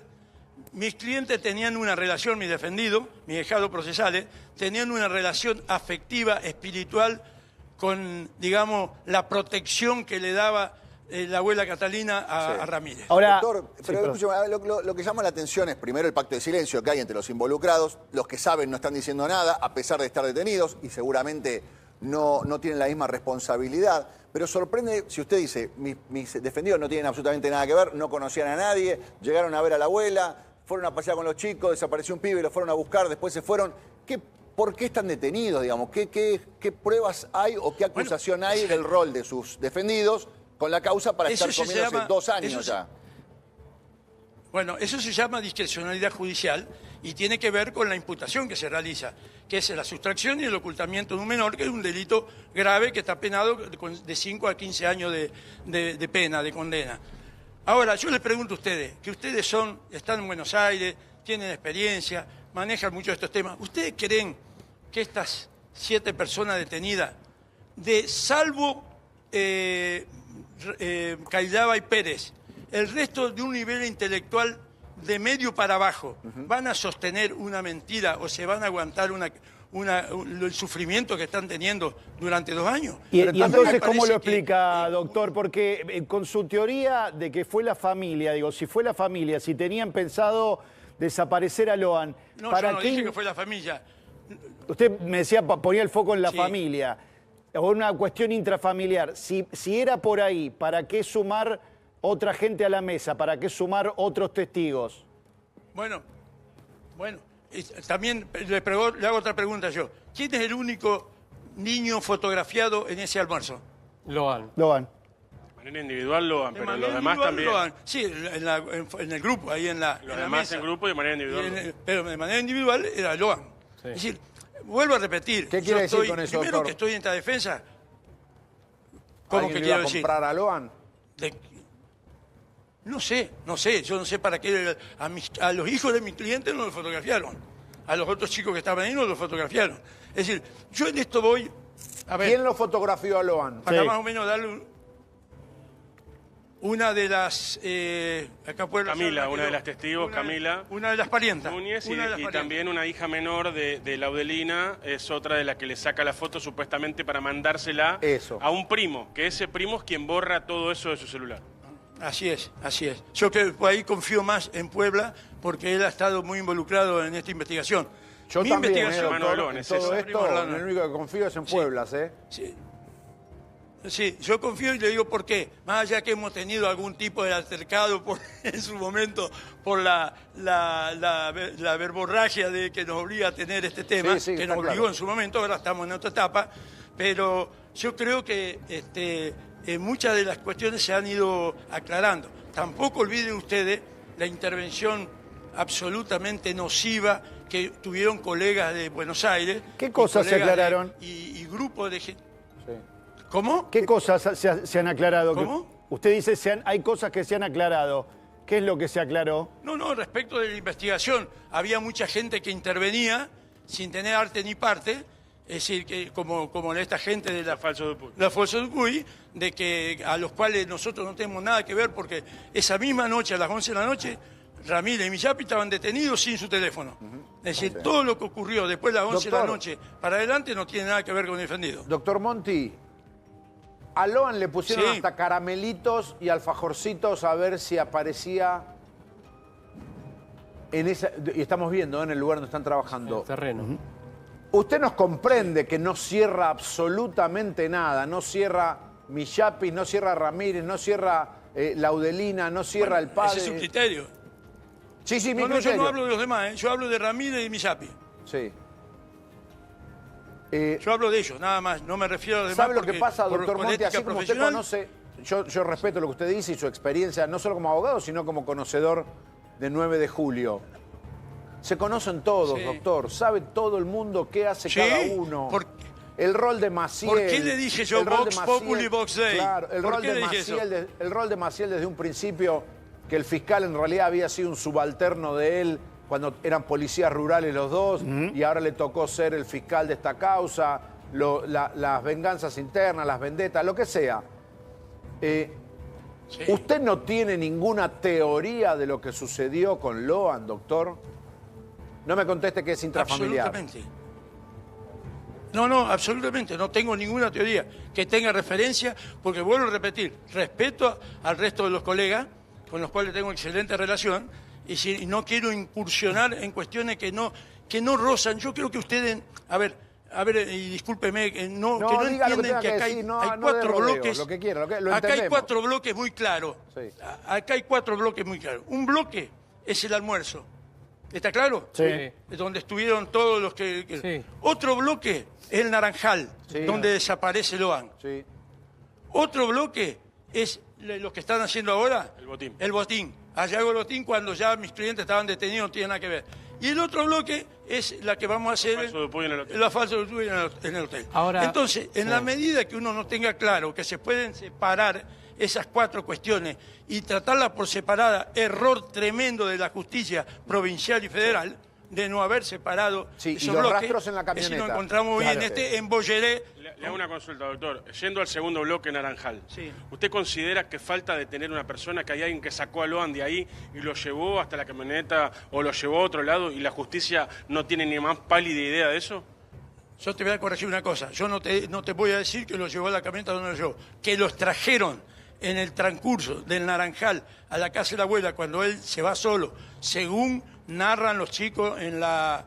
Mis clientes tenían una relación, mis defendidos, mis dejados procesales, tenían una relación afectiva, espiritual, con, digamos, la protección que le daba la abuela Catalina a Ramírez. Ahora, doctor, pero escúchame, lo que llama la atención es primero el pacto de silencio que hay entre los involucrados. Los que saben no están diciendo nada, a pesar de estar detenidos, y seguramente no tienen la misma responsabilidad. Pero sorprende si usted dice, mis defendidos no tienen absolutamente nada que ver, no conocían a nadie, llegaron a ver a la abuela, fueron a pasear con los chicos, desapareció un pibe, lo fueron a buscar, después se fueron. ¿Por qué están detenidos, digamos? ¿Qué pruebas hay o qué acusación hay del rol de sus defendidos con la causa para estar comiéndose 2 años ya? Bueno, eso se llama discrecionalidad judicial y tiene que ver con la imputación que se realiza, que es la sustracción y el ocultamiento de un menor, que es un delito grave que está penado de 5 a 15 años de pena, de condena. Ahora, yo les pregunto a ustedes, que ustedes están en Buenos Aires, tienen experiencia, manejan mucho estos temas. ¿Ustedes creen que estas 7 personas detenidas, salvo Callaba y Pérez, el resto de un nivel intelectual de medio para abajo, van a sostener una mentira o se van a aguantar el sufrimiento que están teniendo durante 2 años? Y entonces, ¿cómo lo explica, doctor? Porque con su teoría de que fue la familia, digo, si fue la familia, si tenían pensado desaparecer a Loan, no, ¿para yo no qué? dije que fue la familia. Usted me decía, ponía el foco en la familia, o una cuestión intrafamiliar. Si era por ahí, ¿para qué sumar otra gente a la mesa? ¿Para qué sumar otros testigos? Bueno, también le hago otra pregunta yo. ¿Quién es el único niño fotografiado en ese almuerzo? Loan. De manera individual Loan, pero los demás también. Loan. Sí, en el grupo, ahí en la Los en la demás mesa. en grupo y de manera individual. Pero de manera individual era Loan. Sí. Es decir, vuelvo a repetir. ¿Qué quiere decir con eso, primero doctor? que estoy en esta defensa. ¿Cómo que ¿Alguien quiero iba a decir? comprar a Loan? No sé, yo no sé para qué a los hijos de mis clientes no los fotografiaron, a los otros chicos que estaban ahí no los fotografiaron. Es decir, yo en esto voy a ver. ¿Quién lo fotografió a Loan? Para más o menos darle una de las... Camila, una de las testigos, Camila. Una de las parientas. Núñez y también una hija menor de Laudelina es otra de la que le saca la foto supuestamente para mandársela a un primo, que ese primo es quien borra todo eso de su celular. Así es. Yo que ahí confío más en Puebla porque él ha estado muy involucrado en esta investigación. Yo Mi también, investigación, doctor, en todo esto, el único que confío es en Pueblas, Sí, yo confío y le digo por qué. Más allá que hemos tenido algún tipo de altercado en su momento por la verborragia de que nos obliga a tener este tema, que nos obligó en su momento, ahora estamos en otra etapa, pero yo creo que muchas de las cuestiones se han ido aclarando. Tampoco olviden ustedes la intervención absolutamente nociva que tuvieron colegas de Buenos Aires. ¿Qué cosas se aclararon? Y grupos de gente. Sí. ¿Cómo? ¿Qué cosas se han aclarado? ¿Cómo? Usted dice hay cosas que se han aclarado. ¿Qué es lo que se aclaró? No, respecto de la investigación, había mucha gente que intervenía sin tener arte ni parte, es decir, que como esta gente de la Falso Dupuy, de que a los cuales nosotros no tenemos nada que ver porque esa misma noche, a las 11 de la noche, Ramírez y Millapi estaban detenidos sin su teléfono. Es decir, todo lo que ocurrió después de las 11 de la noche para adelante no tiene nada que ver con el defendido. Doctor Monti, a Loan le pusieron hasta caramelitos y alfajorcitos a ver si aparecía en esa... Y estamos viendo en el lugar donde están trabajando. En el terreno. Usted nos comprende que no cierra absolutamente nada. No cierra Millapi, no cierra Ramírez, no cierra Laudelina, no cierra el padre. Ese es su criterio. Sí, mi criterio. Yo no hablo de los demás, yo hablo de Ramírez y Millapi. Sí. Yo hablo de ellos, nada más, no me refiero a los demás. ¿Sabe lo que pasa, doctor Monti? Así como usted conoce, yo respeto lo que usted dice y su experiencia, no solo como abogado, sino como conocedor de 9 de julio. Se conocen todos, doctor. Sabe todo el mundo qué hace cada uno. El rol de Maciel. ¿Por qué le dije yo Vox Populi, Vox Dei? Claro, el rol de Maciel desde un principio, que el fiscal en realidad había sido un subalterno de él cuando eran policías rurales los dos, y ahora le tocó ser el fiscal de esta causa, las venganzas internas, las vendetas, lo que sea. ¿Usted no tiene ninguna teoría de lo que sucedió con Loan, doctor? No me conteste que es intrafamiliar. Absolutamente. No, absolutamente. No tengo ninguna teoría que tenga referencia, porque vuelvo a repetir, respeto al resto de los colegas, con los cuales tengo excelente relación, y no quiero incursionar en cuestiones que no rozan. Yo creo que ustedes, a ver, A ver, y discúlpeme, que no diga lo que entienden tenga que acá decir, no hay de 4 rodeo, bloques. lo que quiera, lo acá hay entendemos. 4 bloques muy claros. Sí. Acá hay 4 bloques muy claros. Un bloque es el almuerzo. ¿Está claro? Sí. Es donde estuvieron todos los que... Sí. Otro bloque es el Naranjal, Sí. donde desaparece Loan. Sí. Otro bloque es lo que están haciendo ahora. El botín. El botín. Allá hago el botín cuando ya mis clientes estaban detenidos, no tiene nada que ver. Y el otro bloque es la que vamos a hacer... Falso Dupuy en el hotel. La falsa Dupuy en el hotel. Ahora, entonces, en la medida que uno no tenga claro que se pueden separar esas 4 cuestiones y tratarlas por separada, error tremendo de la justicia provincial y federal, de no haber separado Sí, y esos los bloques, rastros en la que si camioneta. nos encontramos Claro. bien en Bolleré. Le hago una consulta, doctor. Yendo al segundo bloque Naranjal, Sí. ¿usted considera que falta detener una persona, que hay alguien que sacó a Loan de ahí y lo llevó hasta la camioneta o lo llevó a otro lado y la justicia no tiene ni más pálida idea de eso? Yo te voy a corregir una cosa. Yo no te voy a decir que lo llevó a la camioneta o no lo llevó. Que los trajeron en el transcurso del Naranjal a la casa de la abuela cuando él se va solo, según narran los chicos en la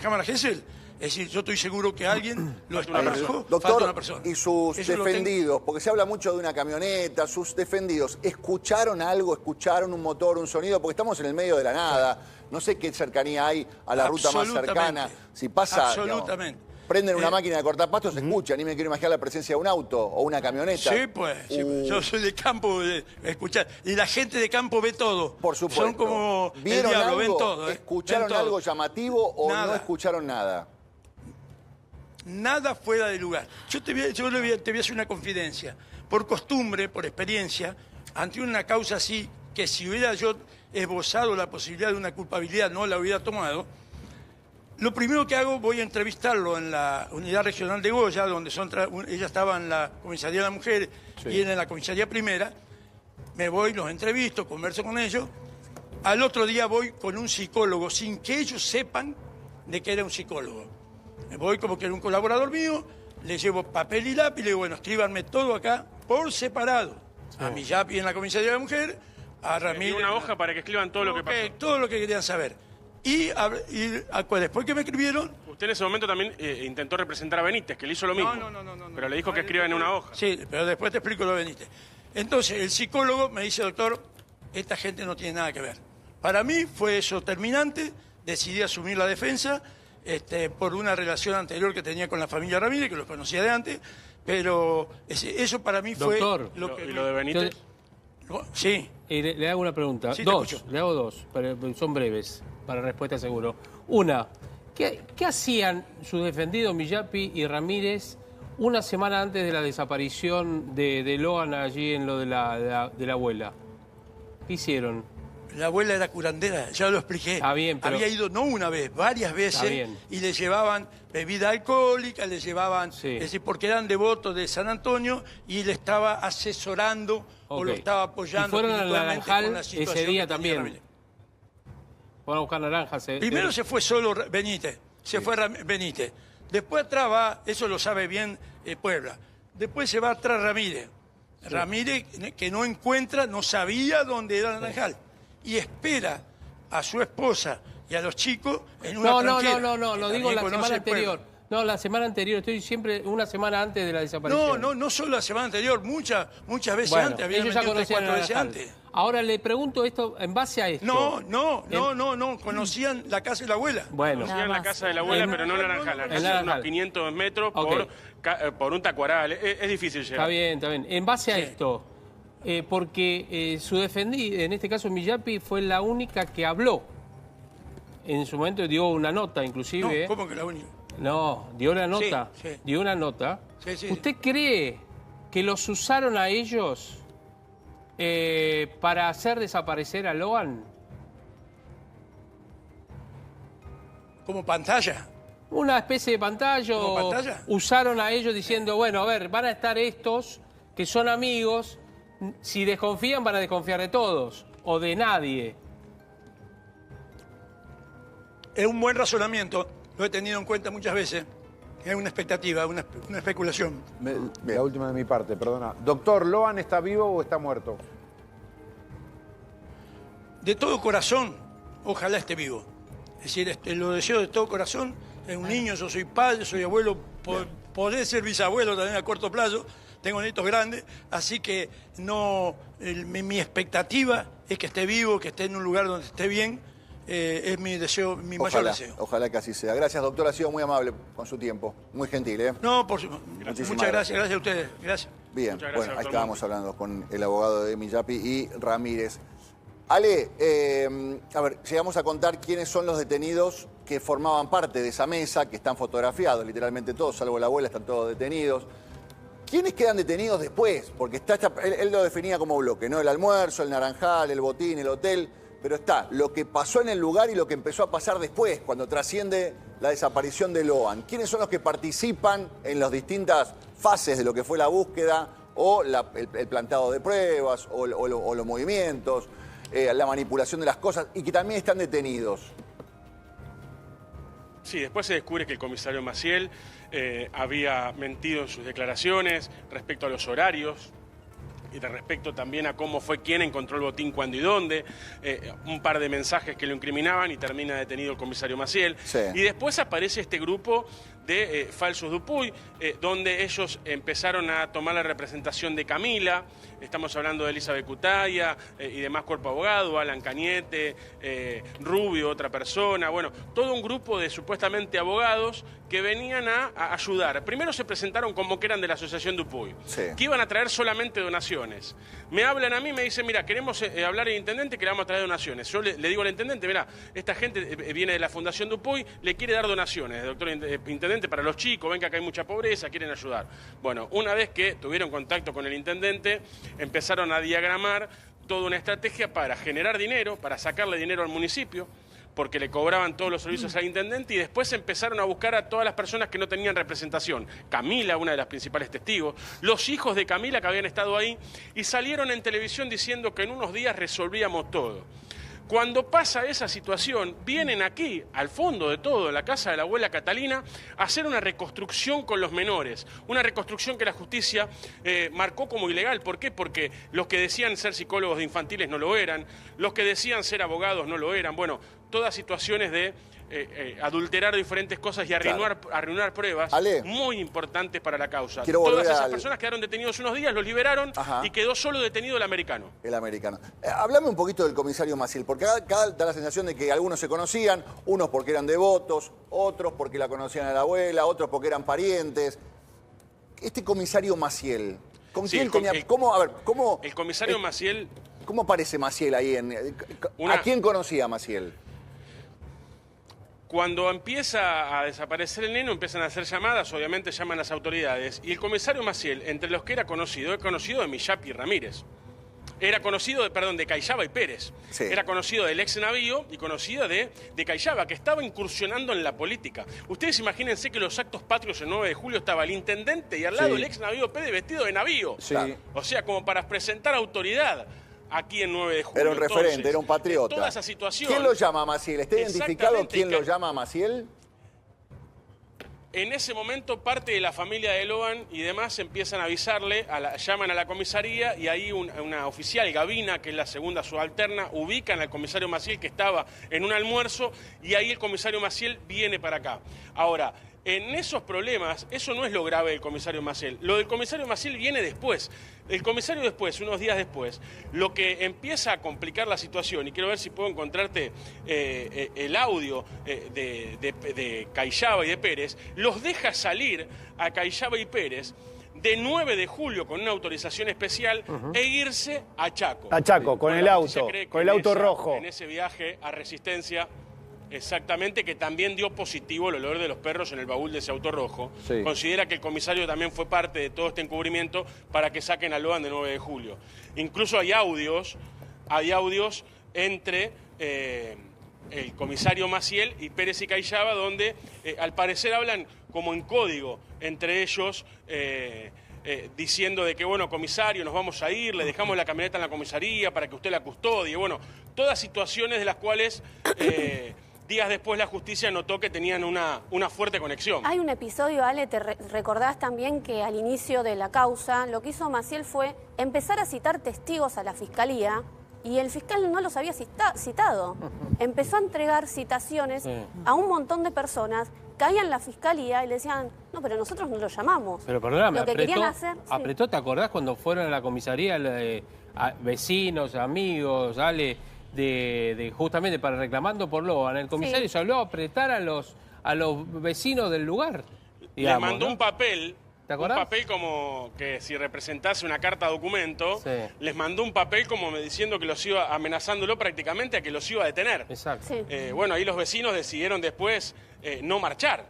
cámara Gesell. Es decir, yo estoy seguro que alguien lo trajo, falta una persona. Doctor, y sus Eso lo defendidos, porque se habla mucho de una camioneta, sus defendidos, ¿escucharon algo? ¿Escucharon un motor, un sonido? Porque estamos en el medio de la nada. No sé qué cercanía hay a la ruta más cercana. Si pasa, absolutamente. digamos, prenden una máquina de cortar pastos, se escucha. Ni me quiero imaginar la presencia de un auto o una camioneta. Sí, pues. Yo soy de campo, de escuchar. Y la gente de campo ve todo. Por supuesto. Son como ¿Vieron el diablo, algo? ven todo. ¿Escucharon ven todo. algo llamativo o Nada. no escucharon nada? Nada fuera de lugar. Yo te voy a hacer una confidencia. Por costumbre, por experiencia, ante una causa así, que si hubiera yo esbozado la posibilidad de una culpabilidad, no la hubiera tomado, lo primero que hago, voy a entrevistarlo en la unidad regional de Goya, donde ella estaba en la comisaría de la mujer y él en la comisaría primera. Me voy, los entrevisto, converso con ellos. Al otro día voy con un psicólogo, sin que ellos sepan de que era un psicólogo. Me voy como que era un colaborador mío, le llevo papel y lápiz, le digo, bueno, escríbanme todo acá por separado. A mi Yapi en la comisaría de la mujer, a Ramírez... una hoja para que escriban todo lo que pasó. Todo lo que querían saber. Y después que me escribieron... Usted en ese momento también intentó representar a Benítez, que le hizo lo mismo. No. Pero le dijo que escriba en una hoja. Sí, pero después te explico lo de Benítez. Entonces, el psicólogo me dice, doctor, esta gente no tiene nada que ver. Para mí fue eso terminante, decidí asumir la defensa por una relación anterior que tenía con la familia Ramírez, que los conocía de antes, pero eso para mí fue... Doctor, ¿Y lo de Benítez? Sí. Le hago una pregunta. Sí, le hago dos, pero son breves, para respuesta seguro. Una, ¿qué hacían sus defendidos Millapi y Ramírez una semana antes de la desaparición de Loan allí en lo de la abuela? ¿Qué hicieron? La abuela era curandera, ya lo expliqué. Está bien, pero... Había ido no una vez, varias veces, y le llevaban bebida alcohólica, le llevaban, es decir, porque eran devotos de San Antonio y le estaba asesorando o lo estaba apoyando. ¿Y fueron al espiritualmente Naranjal con la situación ese día que tenía también? Ramírez. Fueron a buscar naranjas. Primero se fue solo Benítez, Benítez. Después atrás va, eso lo sabe bien Puebla. Después se va atrás Ramírez. Ramírez, que no encuentra, no sabía dónde era el Naranjal. Y espera a su esposa y a los chicos en una tranquera. No, lo digo la semana anterior. No, la semana anterior, estoy siempre una semana antes de la desaparición. No solo la semana anterior, muchas veces bueno, antes, habían ellos ya venido 3 o 4 veces Naranjal. antes. Ahora le pregunto esto en base a esto. No, conocían la casa de la abuela. Bueno. Conocían la casa de la abuela, pero no Naranjal. La casa es unos 500 metros por un tacuaral. Es difícil llegar. Está bien. En base a esto, porque su defendida, en este caso Millapi, fue la única que habló. En su momento dio una nota, inclusive. No, ¿cómo que la única? No, dio una nota. Sí. Dio una nota. Sí. ¿Usted cree que los usaron a ellos para hacer desaparecer a Loan? ¿Como pantalla? Una especie de pantalla. ¿Como pantalla? Usaron a ellos diciendo, bueno, a ver, van a estar estos que son amigos. Si desconfían, van a desconfiar de todos o de nadie. Es un buen razonamiento, lo he tenido en cuenta muchas veces. Es una expectativa, una especulación. La última de mi parte, perdona. Doctor, ¿Loan está vivo o está muerto? De todo corazón, ojalá esté vivo. Es decir, lo deseo de todo corazón, Es un niño, yo soy padre, soy abuelo, podré ser bisabuelo también a corto plazo, tengo nietos grandes, así que no, mi expectativa es que esté vivo, que esté en un lugar donde esté bien, es mi deseo, mi mayor deseo. Ojalá que así sea. Gracias, doctor, ha sido muy amable con su tiempo, muy gentil, ¿eh? No, muchas gracias a ustedes, gracias. Bien, Muchas gracias, bueno, ahí doctor. estábamos hablando con el abogado de Miyapi y Ramírez. Ale, a ver, llegamos a contar quiénes son los detenidos que formaban parte de esa mesa, que están fotografiados, literalmente todos, salvo la abuela, están todos detenidos. ¿Quiénes quedan detenidos después? Porque él lo definía como bloque, ¿no? El almuerzo, el naranjal, el botín, el hotel, pero está lo que pasó en el lugar y lo que empezó a pasar después, cuando trasciende la desaparición de Loan. ¿Quiénes son los que participan en las distintas fases de lo que fue la búsqueda o el plantado de pruebas o los movimientos? La manipulación de las cosas y que también están detenidos. Sí, después se descubre que el comisario Maciel había mentido en sus declaraciones respecto a los horarios y respecto también a cómo fue quien encontró el botín, cuándo y dónde, un par de mensajes que lo incriminaban y termina detenido el comisario Maciel. Sí. Y después aparece este grupo de falsos Dupuy, donde ellos empezaron a tomar la representación de Camila, estamos hablando de Elizabeth Cutaya y demás cuerpo abogado, Alan Cañete, Rubio, otra persona, bueno, todo un grupo de supuestamente abogados que venían a ayudar. Primero se presentaron como que eran de la asociación Dupuy, que iban a traer solamente donaciones. Me hablan a mí, me dicen, mira, queremos hablar al intendente que le vamos a traer donaciones. Yo le digo al intendente, mira, esta gente viene de la Fundación Dupuy, le quiere dar donaciones, doctor intendente, para los chicos, ven que acá hay mucha pobreza, quieren ayudar. Bueno, una vez que tuvieron contacto con el intendente, empezaron a diagramar toda una estrategia para generar dinero, para sacarle dinero al municipio, porque le cobraban todos los servicios al intendente, y después empezaron a buscar a todas las personas que no tenían representación. Camila, una de las principales testigos, los hijos de Camila que habían estado ahí, y salieron en televisión diciendo que en unos días resolvíamos todo. Cuando pasa esa situación, vienen aquí, al fondo de todo, en la casa de la abuela Catalina, a hacer una reconstrucción con los menores. Una reconstrucción que la justicia marcó como ilegal. ¿Por qué? Porque los que decían ser psicólogos de infantiles no lo eran, los que decían ser abogados no lo eran. Bueno, todas situaciones de adulterar diferentes cosas y arruinar pruebas muy importantes para la causa. Todas esas personas quedaron detenidos unos días, los liberaron y quedó solo detenido el americano. El americano. Háblame un poquito del comisario Maciel, porque acá da la sensación de que algunos se conocían, unos porque eran devotos, otros porque la conocían a la abuela, otros porque eran parientes. Este comisario Maciel, ¿con quién tenía? ¿Cómo? El comisario Maciel. ¿Cómo aparece Maciel ahí? ¿A quién conocía Maciel? Cuando empieza a desaparecer el neno, empiezan a hacer llamadas, obviamente llaman las autoridades, y el comisario Maciel, entre los que era conocido de Miyapi y Ramírez. Era conocido de Cayaba y Pérez. Sí. Era conocido del ex navío y conocido de Cayaba, que estaba incursionando en la política. Ustedes imagínense que los actos patrios el 9 de julio estaba el intendente y al lado el ex navío Pérez vestido de navío. Sí. O sea, como para presentar autoridad aquí en 9 de julio. Era un referente, era un patriota. Toda esa situación. ¿Quién lo llama a Maciel? ¿Está identificado quién lo llama a Maciel? En ese momento parte de la familia de Loan y demás empiezan a avisarle, llaman a la comisaría y ahí una oficial, Gavina, que es la segunda subalterna, ubican al comisario Maciel que estaba en un almuerzo y ahí el comisario Maciel viene para acá. Ahora, en esos problemas, eso no es lo grave del comisario Maciel. Lo del comisario Maciel viene después. El comisario después, unos días después, lo que empieza a complicar la situación, y quiero ver si puedo encontrarte el audio de Cayaba y de Pérez, los deja salir a Cayaba y Pérez de 9 de julio con una autorización especial e irse a Chaco. A Chaco, con el auto rojo. En ese viaje a Resistencia. Exactamente, que también dio positivo el olor de los perros en el baúl de ese auto rojo. Sí. Considera que el comisario también fue parte de todo este encubrimiento para que saquen a Loan de 9 de julio. Incluso hay audios entre el comisario Maciel y Pérez y Cayaba, donde al parecer hablan como en código entre ellos, diciendo de que, bueno, comisario, nos vamos a ir, le dejamos la camioneta en la comisaría para que usted la custodie. Bueno, todas situaciones de las cuales días después la justicia notó que tenían una fuerte conexión. Hay un episodio, Ale, te recordás también que al inicio de la causa lo que hizo Maciel fue empezar a citar testigos a la fiscalía y el fiscal no los había citado. Empezó a entregar citaciones a un montón de personas, caían en la fiscalía y le decían, no, pero nosotros no lo llamamos. Pero perdóname, lo que querían hacer, apretó, ¿te acordás cuando fueron a la comisaría vecinos, amigos, Ale, justamente para reclamando por Loan? El comisario se habló a apretar a los vecinos del lugar. Les mandó un papel. ¿Te acordás? Un papel como que si representase una carta documento, les mandó un papel como diciendo que los iba, amenazándolo prácticamente a que los iba a detener. Exacto. Bueno, ahí los vecinos decidieron después no marchar.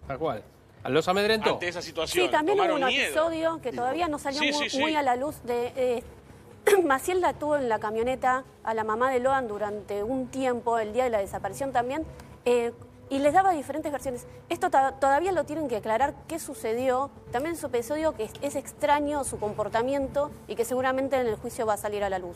Tal cual. ¿Los amedrentó? Ante esa situación. Sí, también hubo un Tomaron miedo. episodio que todavía no salió Sí. muy a la luz de... Maciel la tuvo en la camioneta a la mamá de Loan durante un tiempo, el día de la desaparición también, y les daba diferentes versiones. Esto todavía lo tienen que aclarar qué sucedió. También es un episodio que es extraño su comportamiento y que seguramente en el juicio va a salir a la luz.